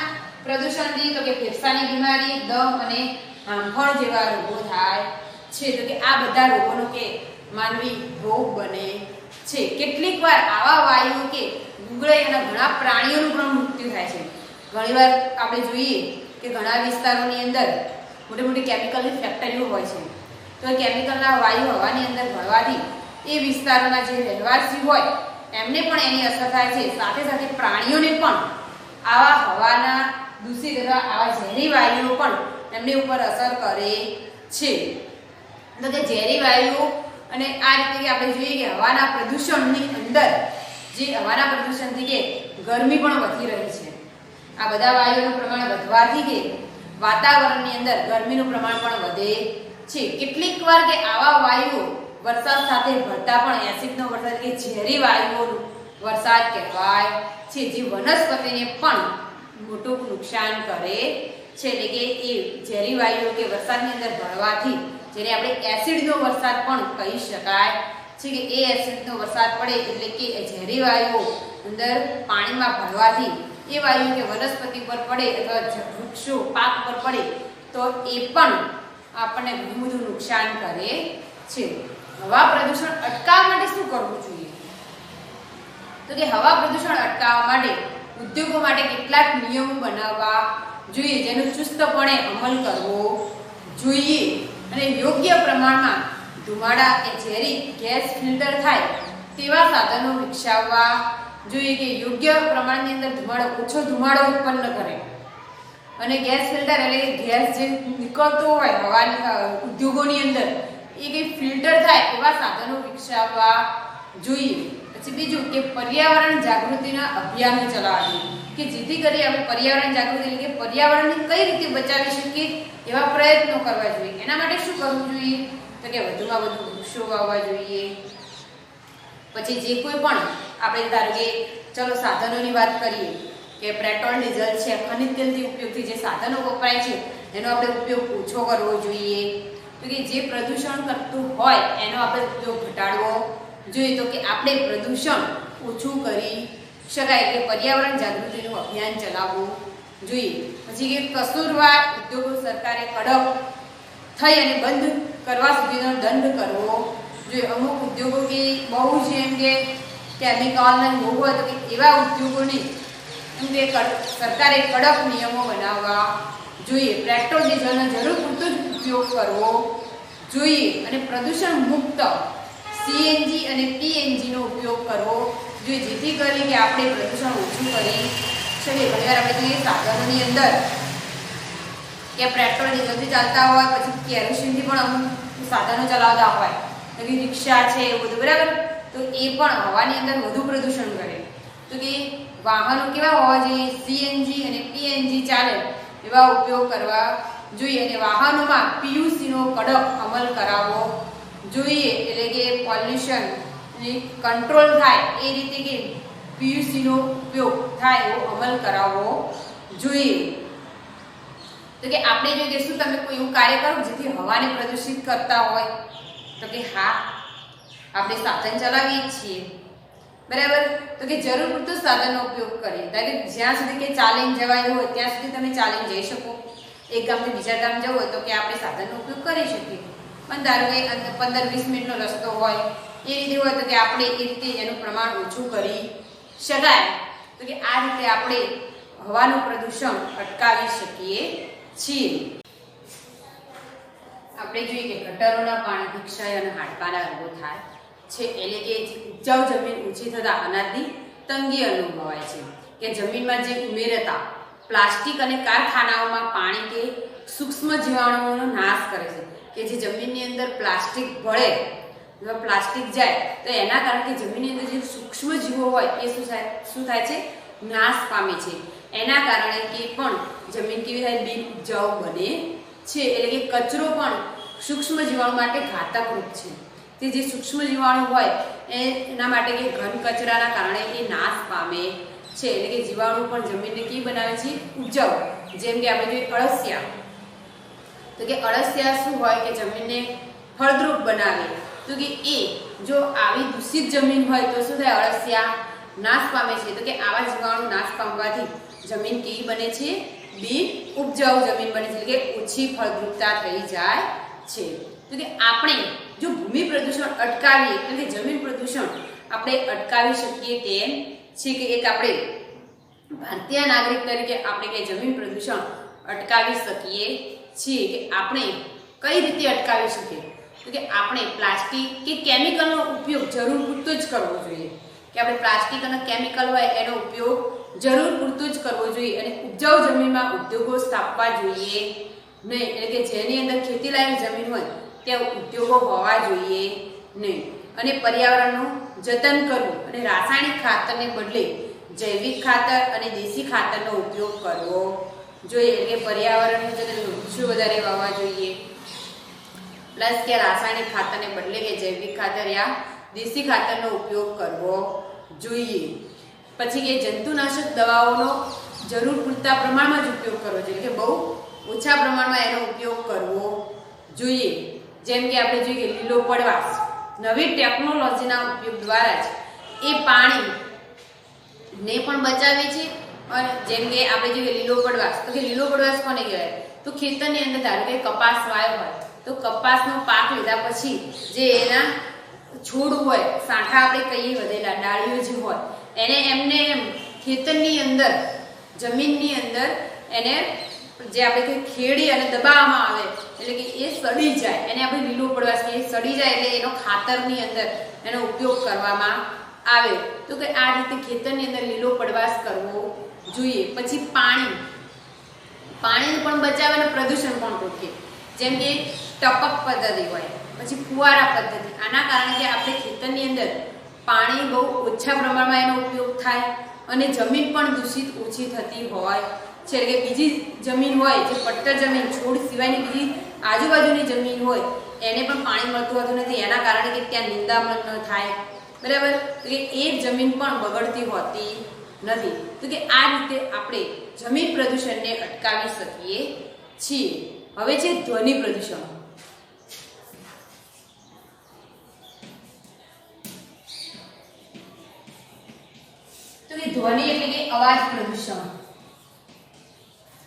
પ્રદૂષણથી તો કે ફેફસાની બીમારી, દમ અને હાંફળ જેવા રોગો થાય છે. તો કે આ બધા રોગોનો કે માનવી ભોગ બને છે. કેટલીક વાર આવા વાયુ કે ગુગળાઈ અને ઘણા પ્રાણીઓનું પણ મૃત્યુ થાય છે. ઘણીવાર આપણે જોઈએ કે ઘણા વિસ્તારોની અંદર મોટી મોટી કેમિકલની ફેક્ટરીઓ હોય છે. તો કેમિકલના વાયુ હવાની અંદર ભળવાથી એ વિસ્તારોના જે રહેવાસી હોય એમને પણ એની અસર થાય છે. સાથે સાથે પ્રાણીઓને પણ આવા હવાના દૂષિત આવા ઝેરી વાયુઓ પણ એમની ઉપર અસર કરે છે. તો કે ઝેરી વાયુઓ અને આ રીતે આપણે જોઈએ કે હવાના પ્રદૂષણની અંદર જે હવાના પ્રદૂષણથી કે ગરમી પણ વધી રહી છે. આ બધા વાયુઓનું પ્રમાણ વધવાથી કે વાતાવરણની અંદર ગરમીનું પ્રમાણ પણ વધે છે. કેટલીક વાર કે આવા વાયુઓ વરસાદ સાથે ભળતા પણ એસિડનો વરસાદ કે ઝેરી વાયુઓનો વરસાદ કહેવાય છે, જે વનસ્પતિને પણ મોટું નુકસાન કરે છે. એટલે કે એ ઝેરી વાયુઓ કે વરસાદની અંદર ભળવાથી જેને આપણે એસિડનો વરસાદ પણ કહી શકાય છે કે એ એસિડનો વરસાદ પડે એટલે કે ઝેરી વાયુઓ અંદર પાણીમાં ભળવાથી એ વાયુ કે વનસ્પતિ પર પડે અથવા વૃક્ષો પાક પર પડે તો એ પણ આપણને ઘણું બધું નુકસાન કરે છે. હવા પ્રદૂષણ અટકાવવા માટે શું કરવું જોઈએ? તો કે હવા પ્રદૂષણ અટકાવવા માટે ઉદ્યોગો માટે કેટલાક નિયમો બનાવવા જોઈએ, જેનો ચુસ્તપણે અમલ કરવો જોઈએ અને યોગ્ય પ્રમાણમાં ધુમાડા કે ઝેરી ગેસ ફિલ્ટર થાય તેવા સાધનો વિકસાવવા જોઈએ કે યોગ્ય પ્રમાણની અંદર ઓછો ધુમાડો ઉત્પન્ન કરે અને ગેસ ફિલ્ટર એટલે ગેસ જે નીકળતો હોય હવાની ઉદ્યોગોની અંદર એ કે ફિલ્ટર થાય એવા સાધનો વિકસાવવા જોઈએ. પછી બીજું કે પર્યાવરણ જાગૃતિના અભિયાનો ચલાવવા જોઈએ કે જેથી કરી આપણે પર્યાવરણ જાગૃતિ એટલે કે પર્યાવરણને કઈ રીતે બચાવી શકીએ એવા પ્રયત્નો કરવા જોઈએ. એના માટે શું કરવું જોઈએ? તો કે વધુમાં વધુ વૃક્ષો વાવવા જોઈએ. પછી જે કોઈ પણ આપણે ધારો કે ચલો સાધનોની વાત કરીએ કે પેટ્રોલ ડીઝલ છે, ખનિજ તેલથી ઉપયોગથી જે સાધનો વપરાય છે એનો આપણે ઉપયોગ ઓછો કરવો જોઈએ. તો કે જે પ્રદૂષણ કરતું હોય એનો આપણે ઉપયોગ ઘટાડવો જોઈએ. તો કે આપણે પ્રદૂષણ ઓછું કરી શકાય એટલે પર્યાવરણ જાગૃતિનું અભિયાન ચલાવવું જોઈએ. પછી કે કસૂરવાર ઉદ્યોગો સરકારે કડક થઈ અને બંધ કરવા સુધીનો દંડ કરવો જોઈએ. અમુક ઉદ્યોગો કે બહુ જ એમ કે કેમિકલ બહુ હોય તો કે એવા ઉદ્યોગોને એમ કે સરકારે કડક નિયમો બનાવવા જોઈએ. પેટ્રોલ ડીઝલનો જરૂર પૂરતો જ ઉપયોગ કરવો જોઈએ અને પ્રદૂષણ મુક્ત સીએનજી અને પીએનજીનો ઉપયોગ કરવો જોઈએ જેથી કરી કે આપણે પ્રદૂષણ ઓછું કરી શકીએ. ઘણીવાર આપણે જોઈએ સાધનોની અંદર કે પેટ્રોલ ડીઝલથી ચાલતા હોય, પછી કેરોસીનથી પણ અમુક સાધનો ચલાવતા હોય, નવી રિક્ષા છે એવું બધું, બરાબર. તો એ પણ હવાની અંદર વધુ પ્રદૂષણ કરે. તો કે વાહનો કેવા હોવા જોઈએ? સીએનજી અને પીએનજી ચાલે એવા ઉપયોગ કરવા જોઈએ અને વાહનોમાં પીયુસીનો કડક અમલ કરાવવો જોઈએ એટલે કે પોલ્યુશન કંટ્રોલ થાય એ રીતે કે પીયુસીનો ઉપયોગ થાય એવો અમલ કરાવવો જોઈએ. તો કે આપણે જો કે શું તમે કોઈ એવું કાર્ય કરો જેથી હવાને પ્રદૂષિત કરતા હોય? તો કે હા, આપણે સાધન ચલાવીએ છીએ, બરાબર. તો કે જરૂર પૂરતો સાધનનો ઉપયોગ કરીએ. કારણ કે જ્યાં સુધી કે ચાલીને જવાય હોય ત્યાં સુધી તમે ચાલીને જઈ શકો. એક ગામથી બીજા ગામ જવું હોય તો કે આપણે સાધનનો ઉપયોગ કરી શકીએ. પણ ધારો કે 15-20 મિનિટનો રસ્તો હોય એ રીતે હોય તો કે આપણે એ રીતે એનું પ્રમાણ ઓછું કરી શકાય. તો કે આ રીતે આપણે હવાનું પ્રદૂષણ અટકાવી શકીએ છીએ. આપણે જોઈએ કે ગટરોના પાણીથી ક્ષય અને હાડકાના રોગો થાય છે એટલે કે ઉપજાઉ જમીન ઓછી થતાં અનાજની તંગી અનુભવાય છે કે જમીનમાં જે ઉમેરાતા પ્લાસ્ટિક અને કારખાનાઓમાં પાણી કે સૂક્ષ્મ જીવાણુઓનો નાશ કરે છે કે જે જમીનની અંદર પ્લાસ્ટિક ભળે, જો પ્લાસ્ટિક જાય તો એના કારણે જમીનની અંદર જે સૂક્ષ્મ જીવો હોય એ શું થાય છે? નાશ પામે છે. એના કારણે કે પણ જમીન કેવી થાય? બિનઉપજાઉ બને છે. એટલે કે કચરો પણ સૂક્ષ્મ જીવાણુ માટે ઘાતક રૂપ છે. તે જે સૂક્ષ્મ જીવાણુ હોય એના માટે કે ઘન કચરાના કારણે એ નાશ પામે છે. એટલે કે જીવાણુ પણ જમીનને કેવી બનાવે છે? ઉપજાઉ. જેમ કે આપણે જોઈએ અળસિયા, તો કે અળસિયા શું હોય કે જમીનને ફળદ્રુપ બનાવે. તો કે એ જો આવી દૂષિત જમીન હોય તો શું થાય? અળસિયા નાશ પામે છે. તો કે આવા જીવાણુ નાશ પામવાથી જમીન કેવી બને છે? બિન ઉપજાઉ જમીન બને છે એટલે કે ઓછી ફળદ્રુપતા થઈ જાય છે. તો કે આપણે જો ભૂમિ પ્રદૂષણ અટકાવીએ એટલે કે જમીન પ્રદૂષણ આપણે અટકાવી શકીએ તેમ છે કે એક આપણે ભારતીય નાગરિક તરીકે આપણે કે જમીન પ્રદૂષણ અટકાવી શકીએ છીએ. કે આપણે કઈ રીતે અટકાવી શકીએ? તો કે આપણે પ્લાસ્ટિક કે કેમિકલનો ઉપયોગ જરૂર પૂરતો જ કરવો જોઈએ. કે આપણે પ્લાસ્ટિક અને કેમિકલ હોય એનો ઉપયોગ જરૂર પૂરતો જ કરવો જોઈએ અને ઉપજાઉ જમીનમાં ઉદ્યોગો સ્થાપવા જોઈએ નહીં. એટલે કે જેની અંદર ખેતીલાયક જમીન હોય ત્યાં ઉદ્યોગો હોવા જોઈએ નહીં. અને પર્યાવરણનું જતન કરવું અને રાસાયણિક ખાતરને બદલે જૈવિક ખાતર અને દેશી ખાતરનો ઉપયોગ કરવો જોઈએ. એટલે પર્યાવરણનું જતન વૃક્ષો વધારે વાવવા જોઈએ, પ્લસ કે રાસાયણિક ખાતરને બદલે કે જૈવિક ખાતર યા દેશી ખાતરનો ઉપયોગ કરવો જોઈએ. પછી કે જંતુનાશક દવાઓનો જરૂર પૂરતા પ્રમાણમાં જ ઉપયોગ કરવો જોઈએ કે બહુ ઓછા પ્રમાણમાં એનો ઉપયોગ કરવો જોઈએ. જેમ કે આપણે જોઈએ કે લીલો પડવાશ નવી ટેકનોલોજીના ઉપયોગ દ્વારા જ એ પાણીને પણ બચાવે છે. અને જેમ કે આપણે જોઈએ લીલો પડવાશ, તો કે લીલો પડવાશ કોને કહેવાય? તો ખેતરની અંદર ધારો કે કપાસ વાયો હોય તો કપાસનો પાક લીધા પછી જે એના છોડ હોય, સાંઠા આપણે કહીએ વધેલા ડાળીઓ જે હોય, એને એમને એમ ખેતરની અંદર, જમીનની અંદર એને જે આપણે ખેડી અને દબાવવામાં આવે, એટલે કે એ સડી જાય, એને આપણે લીલો પડવાશ કહીએ, સડી જાય એટલે એનો ખાતરની અંદર એનો ઉપયોગ કરવામાં આવે. તો કે આ રીતે ખેતરની અંદર લીલો પડવાશ કરવો જોઈએ. પછી પાણીને પણ બચાવે અને પ્રદૂષણ પણ રોકે, જેમ કે ટપક પદ્ધતિ હોય, પછી ફુવારા પદ્ધતિ. આના કારણે કે આપણે ખેતરની અંદર પાણી બહુ ઓછા પ્રમાણમાં એનો ઉપયોગ થાય અને જમીન પણ દૂષિત ઓછી થતી હોય છે. એટલે કે બીજી જમીન હોય, જે પડતર જમીન, છોડ સિવાયની બીજી આજુબાજુની જમીન હોય, એને પણ પાણી મળતું હોતું નથી. એના કારણે કે ત્યાં નિંદામણ ન થાય, બરાબર. તો કે એ જમીન પણ બગડતી હોતી નથી. તો કે આ રીતે આપણે જમીન પ્રદૂષણને અટકાવી શકીએ છીએ. હવે છે ધ્વનિ પ્રદૂષણ. તો કે ધ્વનિ એટલે કે અવાજ પ્રદૂષણ.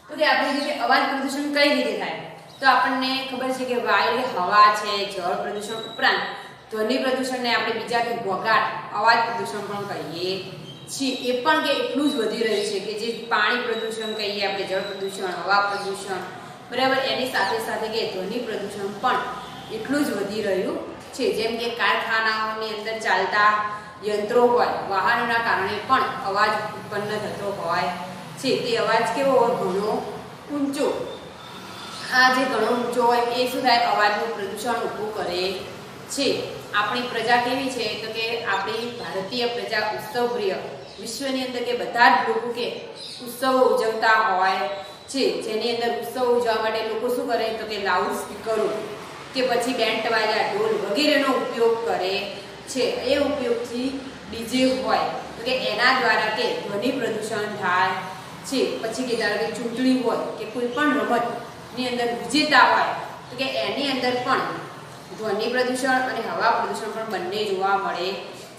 તો કે આપણે જે અવાજ પ્રદૂષણ કઈ રીતે થાય, તો આપણને ખબર છે કે વાયુ એટલે હવા છે, જળ પ્રદૂષણ ઉપરાંત ધ્વનિ પ્રદૂષણને આપણે બીજા કે ઘોંઘાટ, અવાજ પ્રદૂષણ પણ કહીએ છીએ. એ પણ કે એટલું જ વધી રહ્યું છે કે જે પાણી પ્રદૂષણ કહીએ આપણે, જળ પ્રદૂષણ, હવા પ્રદૂષણ, બરાબર, એની સાથે સાથે કે ધ્વનિ પ્રદૂષણ પણ એટલું જ વધી રહ્યું છે. જેમ કે કારખાનાઓની અંદર ચાલતા યંત્રો હોય, વાહનોના કારણે પણ અવાજ ઉત્પન્ન થતો હોય છે. તે અવાજ કેવો હોય? ઘણો ઊંચો. આ જે ઘણો ઊંચો હોય એ શું થાય? અવાજનું પ્રદૂષણ ઊભું કરે છે. આપણી પ્રજા કેવી છે? તો કે આપણી ભારતીય પ્રજા ઉત્સવપ્રિય, વિશ્વની અંદર કે બધા જ લોકો કે ઉત્સવો ઉજવતા હોય છે. જેની અંદર ઉત્સવ ઉજવવા માટે લોકો શું કરે? તો કે લાઉડ સ્પીકરો કે પછી બેન્ડ વાજા, ઢોલ વગેરેનો ઉપયોગ કરે છે. એ ઉપયોગથી ડીજે હોય તો કે એના દ્વારા કે ધ્વનિ પ્રદૂષણ થાય છે. પછી કે ધારો કે ચૂંટણી હોય કે કોઈ પણ રમતની અંદર વિજેતા હોય તો કે એની અંદર પણ ધ્વનિ પ્રદૂષણ અને હવા પ્રદૂષણ પણ બંને જોવા મળે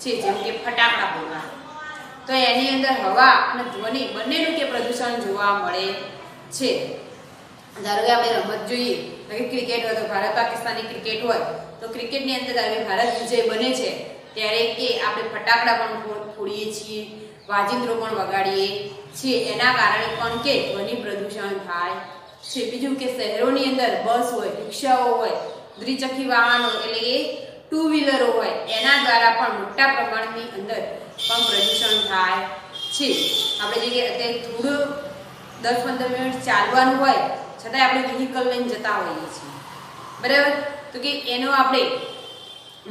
છે. જેમ કે ફટાકડા ફોડવા, તો એની અંદર હવા અને ધ્વનિ બંનેનું કે પ્રદૂષણ જોવા મળે છે. ધારો કે આપણે રમત જોઈએ તો કે ક્રિકેટ હોય, તો ભારત પાકિસ્તાનની ક્રિકેટ હોય તો ક્રિકેટની અંદર ધારો કે ભારત વિજય બને છે ત્યારે કે આપણે ફટાકડા પણ ફોડીએ છીએ, વાજિંત્રો પણ વગાડીએ છીએ. એના કારણે પણ કે ધ્વનિ પ્રદૂષણ થાય છે. બીજું કે શહેરોની અંદર બસ હોય, રિક્ષાઓ હોય, દ્વિચક્રી વાહનો એટલે કે ટુ વ્હીલરો હોય, એના દ્વારા પણ મોટા પ્રમાણની અંદર પણ પ્રદૂષણ થાય છે. આપણે જે અત્યારે થોડું 10-15 મિનિટ ચાલવાનું હોય છતાંય આપણે વ્હીકલ લઈને જતા હોઈએ છીએ, બરાબર. તો કે એનો આપણે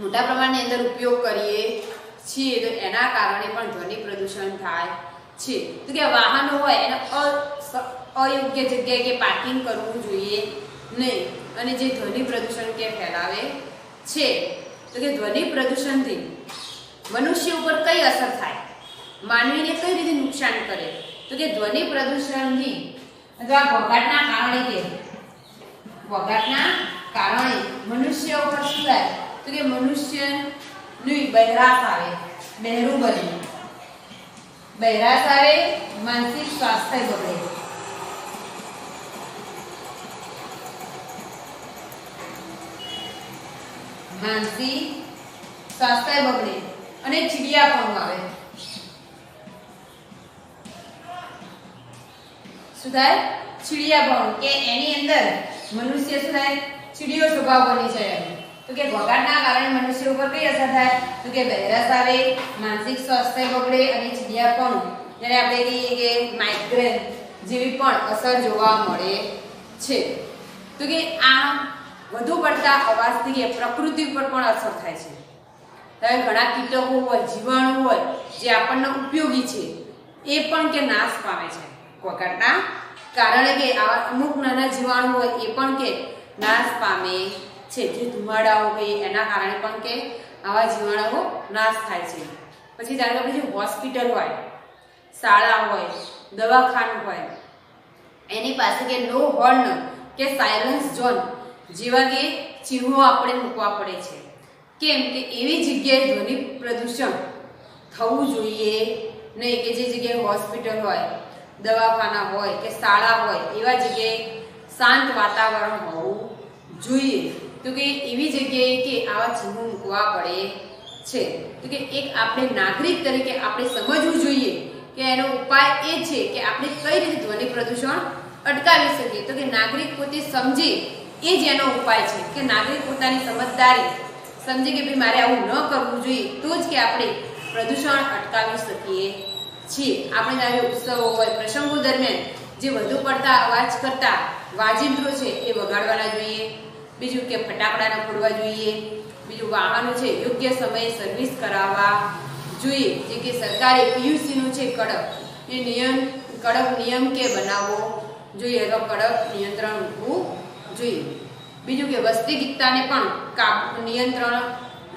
મોટા પ્રમાણની અંદર ઉપયોગ કરીએ છીએ, તો એના કારણે પણ ધ્વનિ પ્રદૂષણ થાય છે. તો કે વાહનો હોય એને અયોગ્ય જગ્યાએ કે પાર્કિંગ કરવું જોઈએ નહીં, અને જે ધ્વનિ પ્રદૂષણ કે ફેલાવે છે. તો કે ધ્વનિ પ્રદૂષણથી મનુષ્ય ઉપર કઈ અસર થાય, માનવીને કઈ રીતે નુકસાન કરે, તો કે ધ્વનિ પ્રદૂષણથી અથવા ઘોંઘાટના કારણે મનુષ્ય ઉપર શું થાય? તો કે મનુષ્યની બહેરાશ આવે, બહેરું બને, બહેરાશ આવે, માનસિક સ્વાસ્થ્ય બગડે, માનસિક સ્વાસ્થ્ય બગડે અને ચીડિયાપણું આવે. શું થાય? ચીડિયાપણું, કે એની અંદર મનુષ્ય શું થાય? ચીડિયો સ્વભાવ બની જાય. તો કે ઘોંઘાટના કારણે મનુષ્ય ઉપર કઈ અસર થાય? તો કે બહેરાશ આવે, માનસિક સ્વાસ્થ્ય બગડે અને ચીડિયાપણું, જેને આપણે કહીએ કે માઇગ્રેન જેવી પણ અસર જોવા મળે છે. તો કે આ વધુ પડતા અવાજથી પ્રકૃતિ પર પણ અસર થાય છે. હવે ઘણા કીટકો હોય, જીવાણુ હોય જે આપણને ઉપયોગી છે એ પણ કે નાશ પામે છે ઘોંઘાટના કારણે. કે આવા અમુક નાના જીવાણુ હોય એ પણ કે નાશ પામે છે. જે ધુમાડાઓ હોય એના કારણે પણ કે આવા જીવાણુઓ નાશ થાય છે. પછી ધારો કે જે હોસ્પિટલ હોય, શાળા હોય, દવાખાનું હોય, એની પાસે કે નો હોર્ન કે સાયલન્સ ઝોન જેવા કે ચિહ્નો આપણે મૂકવા પડે છે. કેમ કે એવી જગ્યાએ ધ્વનિ પ્રદૂષણ થવું જોઈએ નહીં, કે જે જગ્યાએ હોસ્પિટલ હોય, દવાખાના હોય કે શાળા હોય એવા જગ્યાએ શાંત વાતાવરણ હોવું જોઈએ? તો કે એવી જગ્યાએ કે આવા ચિહ્નો મૂકવા પડે છે. તો કે એક આપણે નાગરિક તરીકે આપણે સમજવું જોઈએ કે એનો ઉપાય એ છે કે આપણે કઈ રીતે ધ્વનિ પ્રદૂષણ અટકાવી શકીએ. તો કે નાગરિક પોતે સમજે એ જ એનો ઉપાય છે કે નાગરિક પોતાની સમજદારી સમજે કે ભાઈ મારે આવું ન કરવું જોઈએ, તો જ કે આપણે પ્રદૂષણ અટકાવી શકીએ છીએ. આપણે જ્યારે ઉત્સવો હોય, પ્રસંગો દરમિયાન જે વધુ પડતા અવાજ કરતા વાજિંત્રો છે એ વગાડવાના જોઈએ. બીજું કે ફટાકડા ન ફોડવા જોઈએ. બીજું વાહનો છે યોગ્ય સમયે સર્વિસ કરાવવા જોઈએ. જે કે સરકારે પીયુસીનું છે કડક નિયમ કે બનાવવો જોઈએ, તો કડક નિયંત્રણ મૂકવું જોઈએ. બીજું કે વસ્તી ગીતતાને પણ નિયંત્રણ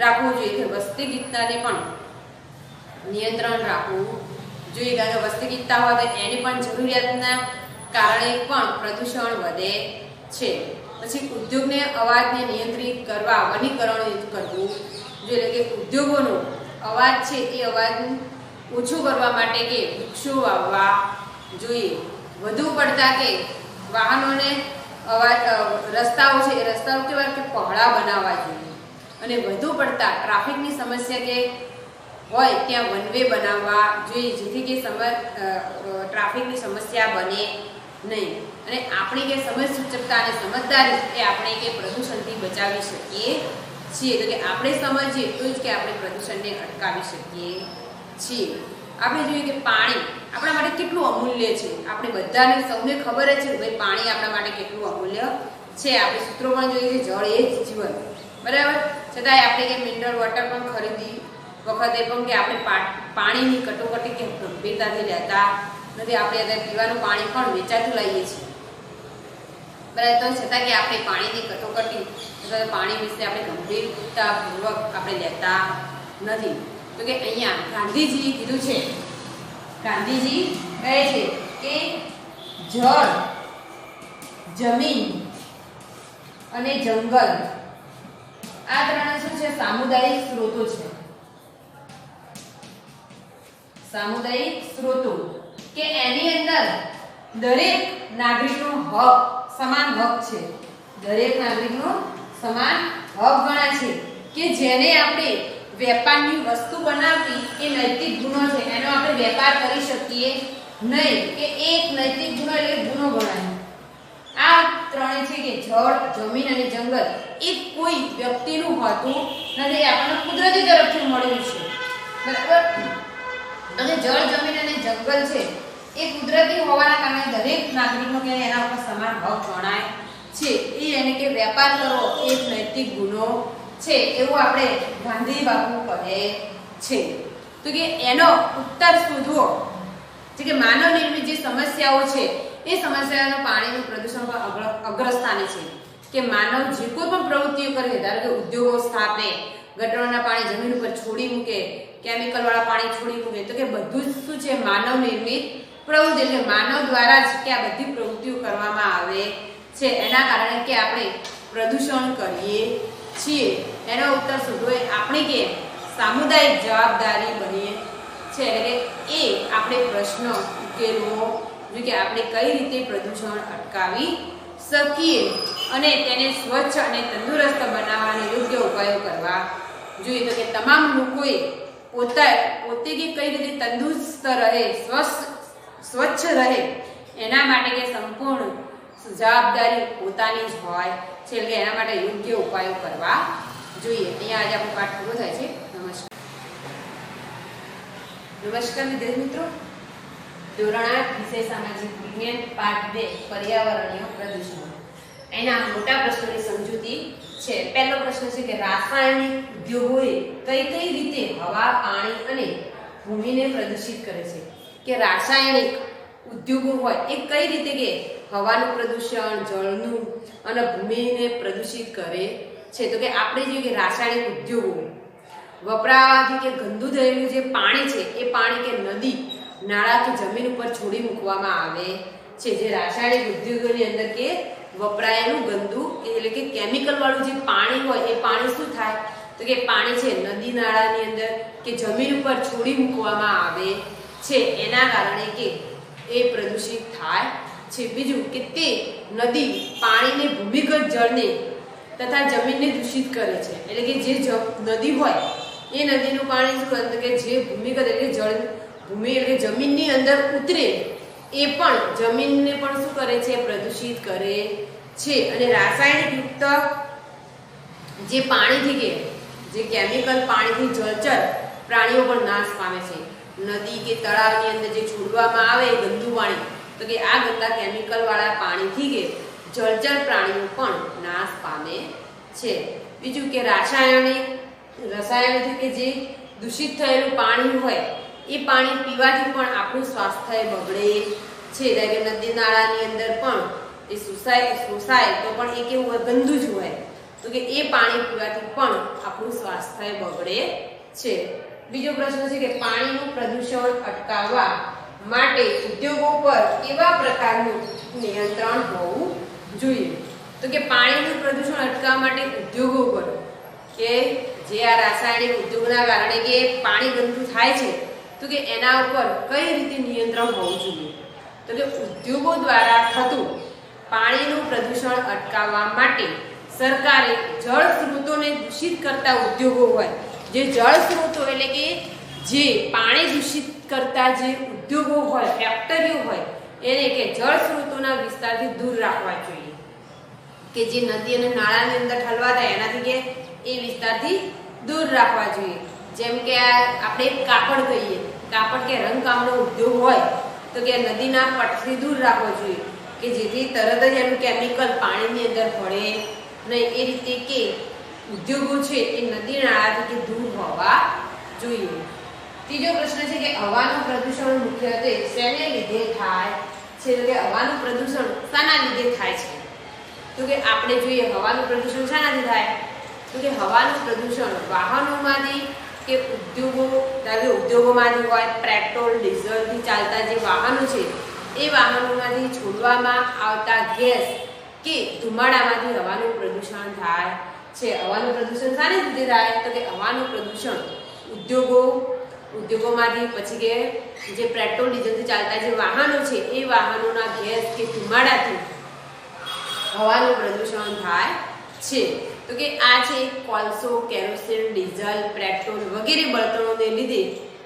રાખવું જોઈએ, કે વસ્તી ગીતતાને પણ નિયંત્રણ રાખવું જોઈએ. કારણ કે વસ્તી ગીતતા હોય તો એની પણ જરૂરિયાતના કારણે પણ પ્રદૂષણ વધે છે. પછી ઉદ્યોગને અવાજને નિયંત્રિત કરવા વનીકરણ કરવું જોઈએ. કે ઉદ્યોગોનો અવાજ છે એ અવાજ ઓછું કરવા માટે કે વૃક્ષો વાવવા જોઈએ. વધુ પડતા કે વાહનોને અવાજ રસ્તાઓ છે એ રસ્તાઓ કેવા કે પહોળા બનાવવા જોઈએ. અને વધુ પડતા ટ્રાફિકની સમસ્યા કે હોય ત્યાં વન વે બનાવવા જોઈએ, જેથી કે ટ્રાફિકની સમસ્યા બને નહીં. અને આપણી કે સમજ સૂચકતા અને સમજદારી એ આપણે કે પ્રદૂષણથી બચાવી શકીએ છીએ. તો કે આપણે સમજીએ તો જ કે આપણે પ્રદૂષણને અટકાવી શકીએ છીએ. આપણે જોઈએ કે પાણી આપણા માટે કેટલું અમૂલ્ય છે. આપણે બધાને સૌને ખબર જ છે કે ભાઈ પાણી આપણા માટે કેટલું અમૂલ્ય છે. આપણે સૂત્રો પણ જોઈએ કે જળ એ જ જીવન, બરાબર. છતાંય આપણે કે મિનરલ વોટર પણ ખરીદી વખતે પણ કે આપણે પાણીની કટોકટી કે ગંભીરતાથી લેતા નથી. આપણે અત્યારે પીવાનું પાણી પણ વેચાતું લાવીએ છીએ, બરાબર. તો છતાં કે આપણે પાણીની કટોકટી અથવા પાણી વિશે આપણે ગંભીરતાપૂર્વક આપણે લેતા નથી. તો કે અહીંયા ગાંધીજીએ કીધું છે, ગાંધીજી કહે છે કે જળ, જમીન અને જંગલ આ ત્રણે શું છે? સામુદાયિક સ્ત્રોતો છે. સામુદાયિક સ્ત્રોતો કે એની અંદર દરેક નાગરિકનો હક, સમાન હક છે. દરેક નાગરિકનો સમાન હક ગણાય છે. કે જેને આપણે વેપારની વસ્તુ બનાવતી એ નૈતિક ગુનો છે, એનો આપણે વેપાર કરી શકીએ નહીં. કે એક નૈતિક ગુનો એટલે ગુનો ગણાય. આ ત્રણે છે કે જળ, જમીન અને જંગલ એ કોઈ વ્યક્તિનું હોતું નથી, આપણને કુદરતી તરફથી મળેલું છે, બરાબર. અને જળ, જમીન અને જંગલ છે એ કુદરતી હોવાના કારણે દરેક નાગરિકનો કે એના ઉપર સમાન હક ગણાય છે. એ એને કે વેપાર કરવો એ નૈતિક ગુનો છે, એવું આપણે ગાંધી બાપુ કહે છે. તો કે એનો ઉત્તર શોધવો છે કે માનવ નિર્મિત જે સમસ્યાઓ છે એ સમસ્યાનો પાણીનું પ્રદૂષણ પર અગ્રસ્થાને છે. કે માનવ જે કોઈ પણ પ્રવૃત્તિઓ કરે, ધારો કે ઉદ્યોગો સ્થાપે, ગટરના પાણી જમીન ઉપર છોડી મૂકે, કેમિકલ વાળા પાણી છોડી મૂકે, તો કે બધું જ શું છે? માનવ નિર્મિત પ્રવૃત્તિ. એટલે માનવ દ્વારા જ કે આ બધી પ્રવૃત્તિઓ કરવામાં આવે છે. એના કારણે કે આપણે પ્રદૂષણ કરીએ છીએ. એનો ઉત્તર શોધવો એ આપણી કે સામુદાયિક જવાબદારી બની છે. એટલે એ આપણે પ્રશ્ન ઉકેલવો જોઈએ કે આપણે કઈ રીતે પ્રદૂષણ અટકાવી શકીએ અને તેને સ્વચ્છ અને તંદુરસ્ત બનાવવાના યોગ્ય ઉપાયો કરવા જોઈએ. તો કે તમામ લોકોએ પોતે કે કઈ રીતે તંદુરસ્ત રહે, સ્વચ્છ રહે એના માટે કે સંપૂર્ણ જવાબદારી પોતાની જ હોય છે. એટલે એના માટે યોગ્ય ઉપાયો કરવા જોઈએ. અહીંયા આજે આપણો પાઠ પૂરો થાય છે. નમસ્કાર. નમસ્કાર વિદ્યાર્થી મિત્રો. ધોરણ 8 વિષય સામાજિક વિજ્ઞાન પાઠ 2 પર્યાવરણીય પ્રદૂષણ. એના મોટા પ્રશ્નોની સમજૂતી છે. પહેલો પ્રશ્ન છે કે રાસાયણિક ઉદ્યોગોએ કઈ રીતે હવા, પાણી અને ભૂમિને પ્રદૂષિત કરે છે. કે રાસાયણિક ઉદ્યોગો હોય એ કઈ રીતે કે હવાનું પ્રદૂષણ, જળનું અને ભૂમિને પ્રદૂષિત કરે છે. તો કે આપણે જોઈએ કે રાસાયણિક ઉદ્યોગો વપરાવાથી કે ગંદુ થયેલું જે પાણી છે એ પાણી કે નદી, નાળા કે જમીન ઉપર છોડી મૂકવામાં આવે છે. જે રાસાયણિક ઉદ્યોગોની અંદર કે વપરાયેલું ગંદુ એટલે કે કેમિકલ વાળું જે પાણી હોય એ પાણી શું થાય? તો કે પાણી છે નદી નાળાની અંદર કે જમીન ઉપર છોડી મૂકવામાં આવે છે. એના કારણે કે એ પ્રદૂષિત થાય છે. બીજું કે તે નદી પાણીને, ભૂમિગત જળને તથા જમીનને દૂષિત કરે છે. એટલે કે જે નદી હોય એ નદીનું પાણી શું કરે કે જે ભૂમિગત એટલે જળ ભૂમિ એટલે જમીનની અંદર ઉતરે એ પણ જમીનને પણ શું કરે છે પ્રદૂષિત કરે છે. અને રાસાયણિક યુક્ત જે પાણીથી કે જે કેમિકલ પાણીથી જળચર પ્રાણીઓ પણ નાશ પામે છે. નદી કે તળાવની અંદર જે છોડવામાં આવે ગંદુ પાણી તો કે આ ગંદા કેમિકલ વાળા પાણીથી કે જળચર પ્રાણીઓ પણ નાશ પામે છે. બીજું કે રસાયણથી કે જે દૂષિત થયેલું પાણી હોય એ પાણી પીવાથી પણ આપણું સ્વાસ્થ્ય બગડે છે. એટલે કે નદી નાળાની અંદર પણ એ શોષાય તો પણ એ કેવું હોય ગંદુ જ હોય તો કે એ પાણી પીવાથી પણ આપણું સ્વાસ્થ્ય બગડે છે. બીજો પ્રશ્ન છે કે પાણીનું પ્રદૂષણ અટકાવવા માટે ઉદ્યોગો પર કેવા પ્રકારનું નિયંત્રણ હોવું જોઈએ? તો કે પાણીનું પ્રદૂષણ અટકાવવા માટે ઉદ્યોગો પર કે જે આ રાસાયણિક ઉદ્યોગના કારણે કે પાણી ગંદુ થાય છે તો કે એના ઉપર કઈ રીતે નિયંત્રણ હોવું જોઈએ? તો કે ઉદ્યોગો દ્વારા થતું પાણીનું પ્રદૂષણ અટકાવવા માટે સરકારે જળ સ્ત્રોતોને દૂષિત કરતા ઉદ્યોગો હોય જે જળ સ્ત્રોતો એટલે કે જે પાણી દૂષિત કરતા જે ઉદ્યોગો હોય ફેક્ટરીઓ હોય એને કે જળ સ્ત્રોતોના વિસ્તારથી દૂર રાખવા જોઈએ. કે જે નદી અને નાળાની અંદર ઠલવા થાય એનાથી કે એ વિસ્તારથી દૂર રાખવા જોઈએ. જેમ કે આપણે કાપડ કહીએ, કાપડ કે રંગકામનો ઉદ્યોગ હોય તો કે નદીના પટથી દૂર રાખવો જોઈએ કે જેથી તરત જ એનું કેમિકલ પાણીની અંદર પડે નહીં. એ રીતે કે ઉદ્યોગો છે એ નદી નાળાથી કે દૂર હોવા જોઈએ. ત્રીજો પ્રશ્ન છે કે હવાનું પ્રદૂષણ મુખ્યત્વે શેને લીધે થાય છે? તો કે હવાનું પ્રદૂષણ શાના લીધે થાય છે? તો કે આપણે જોઈએ હવાનું પ્રદૂષણ શાનાથી થાય? તો કે હવાનું પ્રદૂષણ વાહનોમાંથી કે ઉદ્યોગોમાંથી હોય, પેટ્રોલ ડીઝલથી ચાલતા જે વાહનો છે એ વાહનોમાંથી છોડવામાં આવતા ગેસ કે ધુમાડામાંથી હવાનું પ્રદૂષણ થાય છે. હવાનું પ્રદૂષણ શાને લીધે થાય? તો કે હવાનું પ્રદૂષણ ઉદ્યોગોમાંથી પછી કે જે પેટ્રોલ ડીઝલથી ચાલતા જે વાહનો છે એ વાહનોના ગેસ કે ધુમાડાથી હવાનું પ્રદૂષણ થાય છે. તો કે આ છે કોલસો, કેરોસીન, ડીઝલ, પેટ્રોલ વગેરે બળતણોને લીધે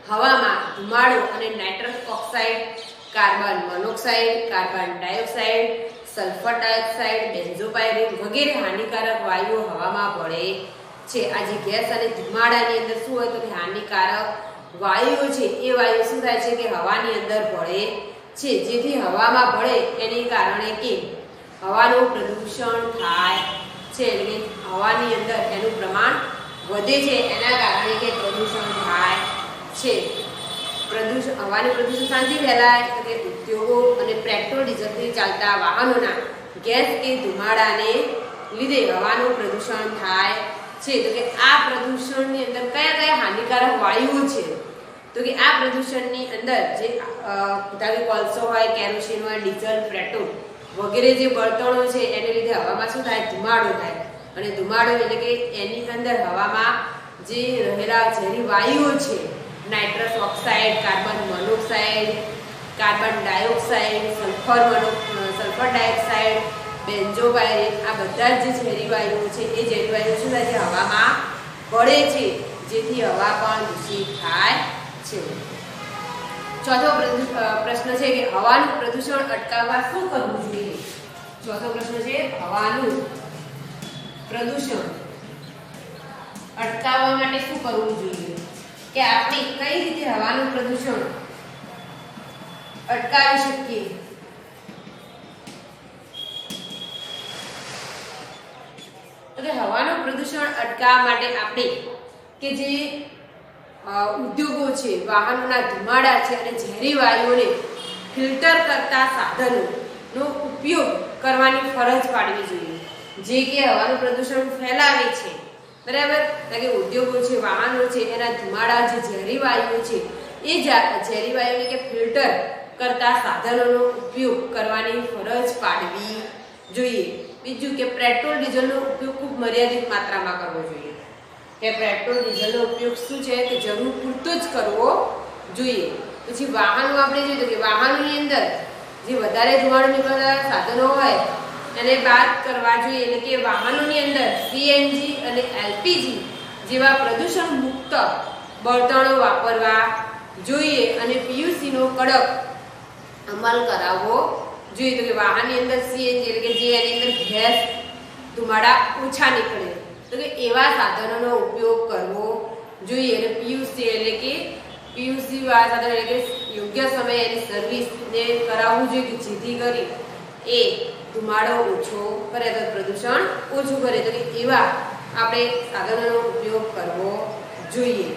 હવામાં ધુમાડો અને nitrous oxide, carbon monoxide, carbon dioxide, sulphur dioxide, benzopyrene વગેરે હાનિકારક વાયુઓ હવામાં ભળે છે. આ જે ગેસ અને ધુમાડાની અંદર શું હોય તો કે હાનિકારક વાયુઓ છે એ વાયુ શું થાય છે કે હવાની અંદર ભળે છે. જેથી હવામાં ભળે એની કારણે કે હવાનું પ્રદૂષણ થાય છે. એટલે હવાની અંદર એનું પ્રમાણ વધે છે એના કારણે કે પ્રદૂષણ થાય છે. હવાનું પ્રદૂષણ શાથી ફેલાય? તો કે ઉદ્યોગો અને પેટ્રોલ ડીઝલથી ચાલતા વાહનોના ગેસ કે ધુમાડાને લીધે હવાનું પ્રદૂષણ થાય છે. તો કે આ પ્રદૂષણની અંદર કયા કયા હાનિકારક વાયુઓ છે? તો કે આ પ્રદૂષણની અંદર જે કોલસો હોય, કેરોસીન હોય, ડીઝલ, પેટ્રોલ વગેરે જે બળતણો છે એને લીધે હવામાં શું થાય? ધુમાડો થાય. અને ધુમાડો એટલે કે એની અંદર હવામાં જે રહેલા ઝેરી વાયુઓ છે nitrous oxide, carbon monoxide, carbon dioxide, sulphur dioxide, benzopyrene આ બધા જ ઝેરી વાયુઓ છે એ ઝેરી વાયુઓ શું થાય છે? હવામાં ભળે છે જેથી હવા પણ દૂષિત થાય છે. ચોથો પ્રશ્ન છે કે હવાનું પ્રદૂષણ અટકાવવા શું કરવું જોઈએ? ચોથો પ્રશ્ન છે હવાનું પ્રદૂષણ અટકાવવા માટે શું કરવું જોઈએ? કે આપણે કઈ રીતે હવાનું પ્રદૂષણ અટકાવી શકીએ? તો કે હવાનું પ્રદૂષણ અટકાવવા માટે આપણે કે જે ઉદ્યોગો છે, વાહનોના ધુમાડા છે અને ઝેરી વાયુઓને ફિલ્ટર કરતા સાધનોનો ઉપયોગ કરવાની ફરજ પાડવી જોઈએ જે કે હવાનું પ્રદૂષણ ફેલાવે છે. બરાબર? કે ઉદ્યોગો છે, વાહનો છે એના ધુમાડા જે ઝેરી વાયુઓ છે એ ઝેરી વાયુઓને કે ફિલ્ટર કરતા સાધનોનો ઉપયોગ કરવાની ફરજ પાડવી જોઈએ. બીજું કે પેટ્રોલ ડીઝલનો ઉપયોગ ખૂબ મર્યાદિત માત્રામાં કરવો જોઈએ. કે પેટ્રોલ ડીઝલનો ઉપયોગ શું છે કે જરૂર પૂરતો જ કરવો જોઈએ. પછી વાહનો આપણે જોઈએ તો કે વાહનોની અંદર જે વધારે ધુમાડો નીકળતા સાધનો હોય એને બાદ કરવા જોઈએ, એટલે કે વાહનોની અંદર સીએનજી અને એલપીજી જેવા પ્રદૂષણ મુક્ત બળતણો વાપરવા જોઈએ અને પીયુસી નો કડક અમલ કરાવવો જોઈએ. તો કે વાહનની અંદર સીએનજી એટલે કે જે એની અંદર ગેસ ધુમાડા ઓછા નીકળે તો કે એવા સાધનોનો ઉપયોગ કરવો જોઈએ. અને પીયુસી એટલે કે પીયુસી વાળા સાધનો એટલે કે યોગ્ય સમયે એની સર્વિસ ને કરાવવું જોઈએ કે જેથી કરી એ ધુમાડો ઓછો કરે તો પ્રદૂષણ ઓછું કરે. તો કે એવા આપણે સાધનોનો ઉપયોગ કરવો જોઈએ.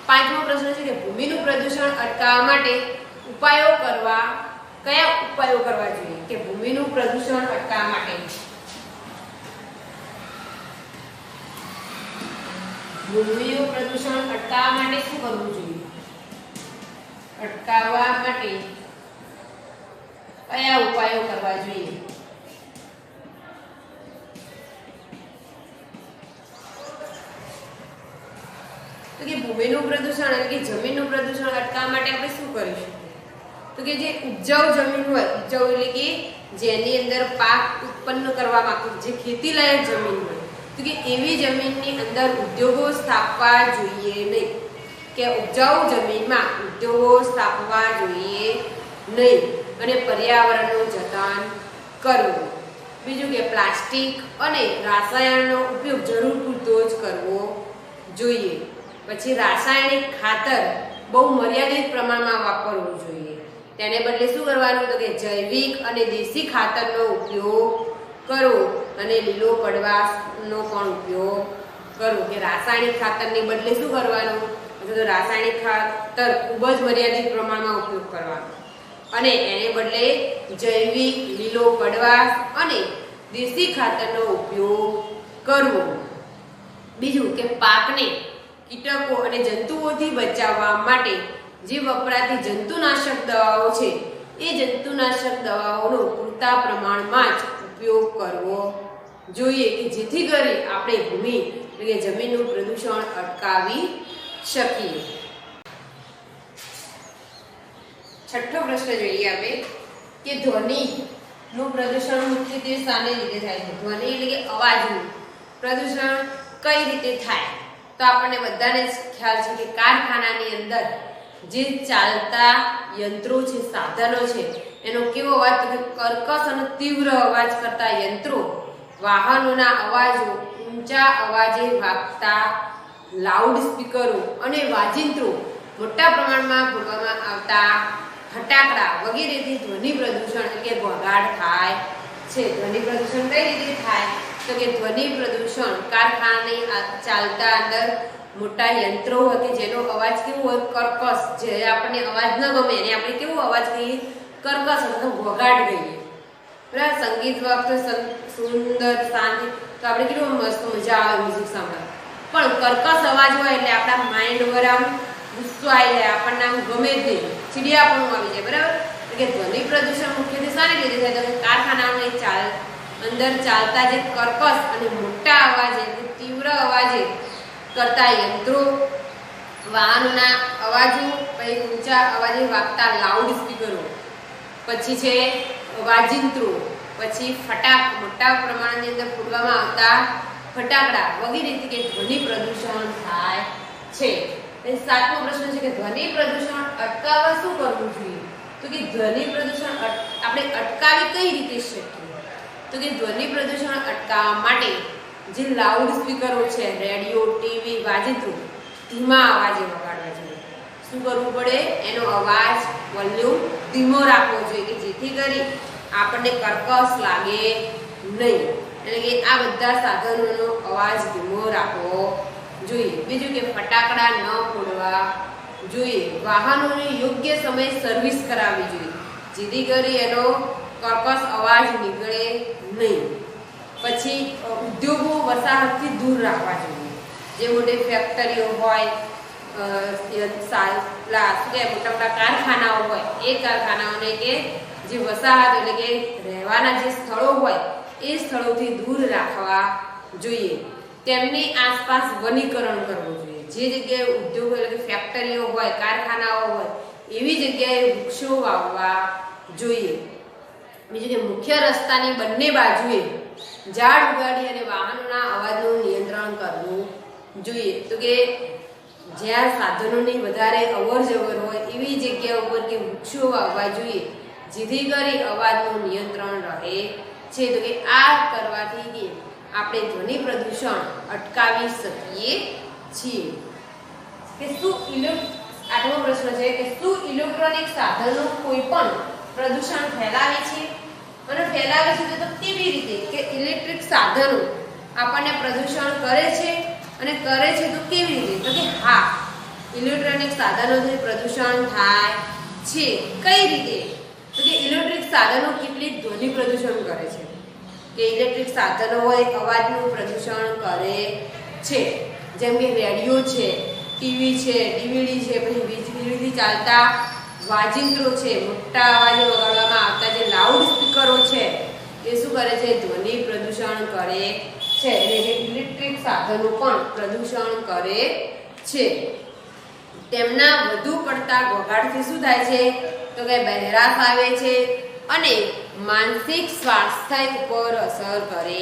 5મો પ્રશ્ન છે કે ભૂમિનું પ્રદૂષણ અટકાવવા માટે કયા ઉપાયો કરવા જોઈએ? કે ભૂમિનું પ્રદૂષણ અટકાવવા માટે ભૂમિનું પ્રદૂષણ અટકાવવા માટે શું કરવું જોઈએ? અટકાવવા માટે કયા ઉપાયો કરવા જોઈએ? તો કે ભૂમિનું પ્રદૂષણ એટલે કે જમીનનું પ્રદૂષણ અટકાવવા માટે આપણે શું કરીશું? તો કે જે ઉપજાઉ જમીન હોય, ઉપજાઉ એટલે કે જેની અંદર પાક ઉત્પન્ન કરવા માંગતું જે ખેતી લાયક જમીન હોય તો કે એવી જમીનની અંદર ઉદ્યોગો સ્થાપવા જોઈએ નહીં. કે ઉપજાઉ જમીનમાં ઉદ્યોગો સ્થાપવા જોઈએ નહીં અને પર્યાવરણનું જતન કરવું. બીજું કે પ્લાસ્ટિક અને રાસાયણનો ઉપયોગ જરૂર પૂરતો જ કરવો જોઈએ. પછી રાસાયણિક ખાતર બહુ મર્યાદિત પ્રમાણમાં વાપરવું જોઈએ. તેને બદલે શું કરવાનું? તો કે જૈવિક અને દેશી ખાતરનો ઉપયોગ કરો અને લીલો કડવાશનો પણ ઉપયોગ કરો. કે રાસાયણિક ખાતરની બદલે શું કરવાનું? તો રાસાયણિક ખાતર ખૂબ જ મર્યાદિત પ્રમાણમાં ઉપયોગ કરવાનો અને એને બદલે જૈવિક, લીલો કડવાશ અને દેશી ખાતરનો ઉપયોગ કરવો. બીજું કે પાકને કીટકો અને જંતુઓથી બચાવવા માટે જે વપરાતી જંતુનાશક દવાઓ છે એ જંતુનાશક દવાઓનો પૂરતા પ્રમાણમાં જ ઉપયોગ કરવો જોઈએ કે જેથી કરી આપણે ભૂમિ એટલે કે જમીનનું પ્રદૂષણ અટકાવી શકીએ. 6થો પ્રશ્ન જોઈએ આપણે કે ધ્વનિનું પ્રદૂષણ મુખ્યત્વે શાને લીધે થાય છે? ધ્વનિ એટલે કે અવાજનું પ્રદૂષણ કઈ રીતે થાય? તો આપણને બધાને જ ખ્યાલ છે કે કારખાનાની અંદર જે ચાલતા યંત્રો છે, સાધનો છે એનો કેવો અવાજ? તો કે કર્કશ અને તીવ્ર અવાજ કરતા યંત્રો, વાહનોના અવાજો, ઊંચા અવાજે વાગતા લાઉડ સ્પીકરો અને વાજિંત્રો, મોટા પ્રમાણમાં ફોડવામાં આવતા ફટાકડા વગેરેથી ધ્વનિ પ્રદૂષણ એટલે કે ઘોંઘાટ થાય છે. ધ્વનિ પ્રદૂષણ કઈ રીતે થાય? તો કે ધ્વનિ પ્રદૂષણ કારખાનાની ચાલતા અંદર મોટા યંત્રો હોય કે જેનો અવાજ કેવો હોય? કર્કશ. જે આપણને અવાજ ન ગમે એને આપણે કેવો અવાજ કહીએ? કર્કશ અથવા ઘોંઘાટ કહીએ. બરાબર. સંગીત વખતે સુંદર શાંતિ તો આપણે કેટલું મસ્ત મજા આવે મ્યુઝિક સાંભળવા, પણ કર્કશ અવાજ હોય એટલે આપણા માઇન્ડ પર આમ ગુસ્સો આવી જાય, આપણને આમ ગમે જ નહીં, ચીડિયાપણું આવી જાય. બરાબર. કે ધ્વનિ પ્રદૂષણ મુખ્યત્વે શાને લીધે થાય? તો કારખાનાઓની અંદર ચાલતા જે કર્કશ અને મોટા અવાજે, તીવ્ર અવાજે કરતા યંત્રો, વાહનોના અવાજો, પછી ઊંચા અવાજે વાગતા લાઉડ સ્પીકરો, પછી છે વાજિંત્રો, પછી મોટા પ્રમાણની અંદર ફોડવામાં આવતા ફટાકડા વગેરેથી કે ધ્વનિ પ્રદૂષણ થાય છે. 7મો પ્રશ્ન છે કે ધ્વનિ પ્રદૂષણ અટકાવવા શું કરવું જોઈએ? તો કે ધ્વનિ પ્રદૂષણ આપણે અટકાવી કઈ રીતે શકીએ? તો કે ધ્વનિ પ્રદૂષણ અટકાવવા માટે જે લાઉડ સ્પીકરો છે, રેડિયો, ટીવી, વાજિંત્રો ધીમા અવાજે વગાડવા જોઈએ. શું કરવું પડે? એનો અવાજ વોલ્યુમ ધીમો રાખવો જોઈએ કે જેથી કરી આપણને કર્કશ લાગે નહીં. એટલે કે આ બધા સાધનોનો અવાજ ધીમો રાખવો જોઈએ. બીજું કે ફટાકડા ન ફોડવા જોઈએ. વાહનોને યોગ્ય સમયે સર્વિસ કરાવવી જોઈએ જેથી કરી એનો કર્કશ અવાજ નીકળે નહીં. પછી ઉદ્યોગો વસાહતથી દૂર રાખવા જોઈએ. જે મોટી ફેક્ટરીઓ હોય, મોટા મોટા કારખાનાઓ હોય એ કારખાનાઓને કે જે વસાહત એટલે કે રહેવાના જે સ્થળો હોય એ સ્થળોથી દૂર રાખવા જોઈએ. તેમની આસપાસ વનીકરણ કરવું જોઈએ. જે જગ્યાએ ઉદ્યોગો એટલે કે ફેક્ટરીઓ હોય, કારખાનાઓ હોય એવી જગ્યાએ વૃક્ષો વાવવા જોઈએ. બીજું કે મુખ્ય રસ્તાની બંને બાજુએ ઝાડ ઉગાડી અને વાહનોના અવાજનું નિયંત્રણ કરવું જોઈએ. તો કે જ્યાં સાધનોની વધારે અવર જવર હોય એવી જગ્યા ઉપર કે વૃક્ષો વાવવા જોઈએ, જેથી કરી અવાજનું નિયંત્રણ રહે છે. તો કે આ કરવાથી કે આપણે ધ્વનિ પ્રદૂષણ અટકાવી શકીએ છીએ. કે શું આઠમો પ્રશ્ન છે કે શું ઇલેક્ટ્રોનિક સાધનો કોઈ પણ પ્રદૂષણ ફેલાવે છે? અને ફેલાવે છે તો કેવી રીતે? કે ઇલેક્ટ્રિક સાધનો આપણને પ્રદૂષણ કરે છે અને કરે છે તો કેવી રીતે? તો કે હા, ઇલેક્ટ્રોનિક સાધનોથી પ્રદૂષણ થાય છે. કઈ રીતે? તો કે ઇલેક્ટ્રિક સાધનો કેટલીક ધ્વનિ પ્રદૂષણ કરે છે. કે ઇલેક્ટ્રિક સાધનો હોય અવાજનું પ્રદૂષણ કરે છે. જેમ કે રેડિયો છે, ટીવી છે, ડીવીડી છે, પછી વીજળીથી ચાલતા વાજિંત્રો છે, મોટા અવાજે વગાડવામાં આવતા જે લાઉડ સ્પીકરો છે, એ શું કરે છે? ધ્વનિ પ્રદૂષણ કરે છે. એટલે કે ઇલેક્ટ્રિક સાધનો પણ પ્રદૂષણ કરે છે. તેમના વધુ પડતા ઘોંઘાટથી શું થાય છે? તો કે બહેરાશ આવે છે અને માનસિક સ્વાસ્થ્ય ઉપર અસર કરે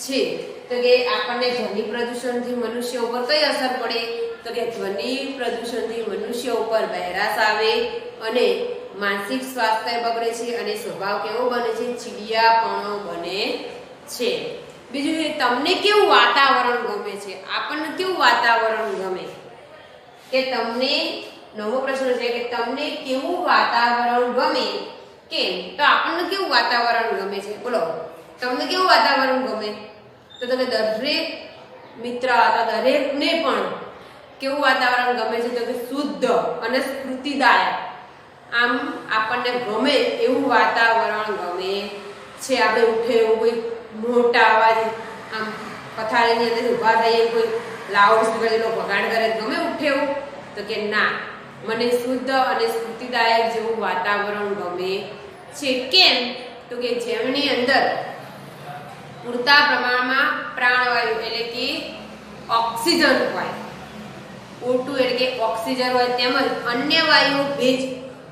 છે. તો કે આપણને ધ્વનિ પ્રદૂષણથી મનુષ્ય ઉપર કઈ અસર પડે? તો કે ધ્વનિ પ્રદૂષણથી મનુષ્ય ઉપર બહેરાશ આવે અને માનસિક સ્વાસ્થ્ય બગડે છે અને સ્વભાવ કેવો બને છે? ચીડિયાપણો બને છે. બીજું કે તમને કેવું વાતાવરણ ગમે છે? આપણને કેવું વાતાવરણ ગમે? કે તમને નવો પ્રશ્ન છે કે તમને કેવું વાતાવરણ ગમે? કેમ? તો આપણને કેવું વાતાવરણ ગમે છે? બોલો, તમને કેવું વાતાવરણ ગમે? તો તમે દરેક મિત્ર હતા દરેકને પણ કેવું વાતાવરણ ગમે છે? તો કે શુદ્ધ અને સ્ફૂર્તિદાયક, આમ આપણને ગમે એવું વાતાવરણ ગમે છે. આપણે ઉઠે એવું કોઈ મોટા અવાજ આમ પથારીની અંદર ઊભા થઈએ, કોઈ લાઉડ સ્પીકર જેટલો વગાડ કરે ગમે ઉઠે એવું? તો કે ના, મને શુદ્ધ અને સ્ફૂર્તિદાયક જેવું વાતાવરણ ગમે છે. કેમ? તો કે જેમની અંદર પૂરતા પ્રમાણમાં પ્રાણવાયુ એટલે કે ઓક્સિજન હોય, O2 એટલે કે ઓક્સિજન હોય, તેમજ અન્ય વાયુઓ ભેજ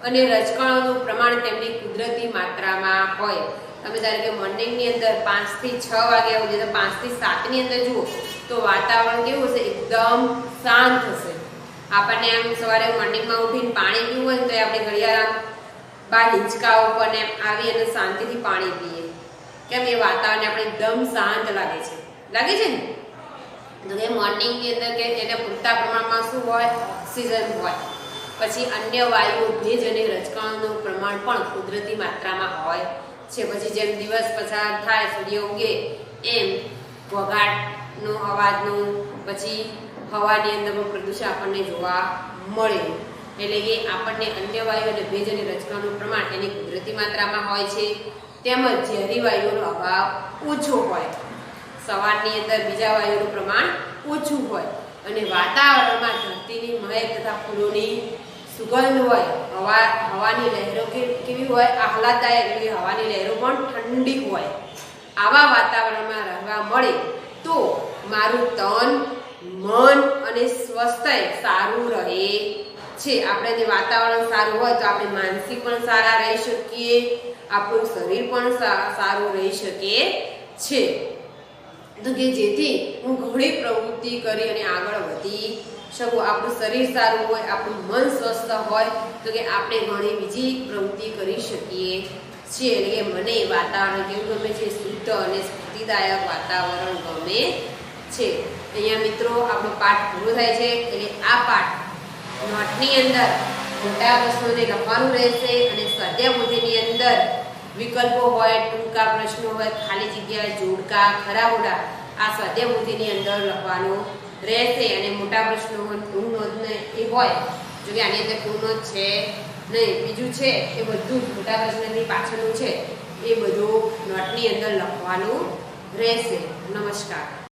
અને રજકણોનું પ્રમાણ તેમની કુદરતી માત્રામાં હોય. તમે ધારો કે મોર્નિંગની અંદર 5 થી 6 વાગ્યા સુધી, તો 5 થી 7 ની અંદર જુઓ તો વાતાવરણ કેવું હશે? એકદમ શાંત હશે. આપણને આમ સવારે મોર્નિંગમાં ઉઠીને પાણી પીવું હોય તો આપણે ઘડિયાળ બાર હિંચકા ઉપર ને આવી અને શાંતિથી પાણી પીએ. કેમ? એ વાતાવરણ આપણે એકદમ શાંત લાગે છે. લાગે છે ને? તો કે મોર્નિંગની અંદર કે એને પૂરતા પ્રમાણમાં શું હોય? ઓક્સિજન હોય. પછી અન્ય વાયુઓ ભેજ અને રજકણોનું પ્રમાણ પણ કુદરતી માત્રામાં હોય છે. પછી જેમ દિવસ પસાર થાય, સૂર્ય ઉગે, એમ ઘોંઘાટનું અવાજનું પછી હવાની અંદર પણ પ્રદૂષણ આપણને જોવા મળે. એટલે કે આપણને અન્ય વાયુ અને ભેજ અને રજકણોનું પ્રમાણ એની કુદરતી માત્રામાં હોય છે. તેમજ ઝેરી વાયુઓનો અભાવ ઓછો હોય. સવારની અંદર બીજા વાયુનું પ્રમાણ ઓછું હોય અને વાતાવરણમાં ધરતીની મહેક તથા ફૂલોની સુગંધ હોય. હવાની લહેરો કેવી હોય? આહલાદદાયક. એટલે હવાની લહેરો પણ ઠંડી હોય. આવા વાતાવરણમાં રહેવા મળે તો મારું તન, મન અને સ્વાસ્થ્ય સારું રહે છે. આપણે જે વાતાવરણ સારું હોય તો આપણે માનસિક પણ સારા રહી શકીએ, આપણું શરીર પણ સારું રહી શકે છે. તો કે જેથી હું ઘણી પ્રવૃત્તિ કરી અને આગળ વધી શકું. આપણું શરીર સારું હોય, આપણું મન સ્વસ્થ હોય તો કે આપણે ઘણી બીજી પ્રવૃત્તિ કરી શકીએ છીએ. એટલે કે મને વાતાવરણ કેવું ગમે છે? શુદ્ધ અને સ્ફૂર્તિદાયક વાતાવરણ ગમે છે. અહીંયા મિત્રો આપણો પાઠ પૂરો થાય છે. એટલે આ પાઠ નોટની અંદર મોટા પ્રશ્નોને લખવાનું રહેશે અને સ્વાધ્યાય પોથીની અંદર વિકલ્પો હોય, ટૂંકા પ્રશ્નો હોય, ખાલી જગ્યા, જોડકા, ખરા ખોટા આ સ્વાધ્યાય પોથીની અંદર લખવાનું રહેશે. અને મોટા પ્રશ્નો હોય, ટૂંક નોંધને એ હોય, જો કે આની અંદર ટૂંક નોંધ છે નહીં, બીજું છે એ બધું જ મોટા પ્રશ્નની પાછળનું છે એ બધું નોટની અંદર લખવાનું રહેશે. નમસ્કાર.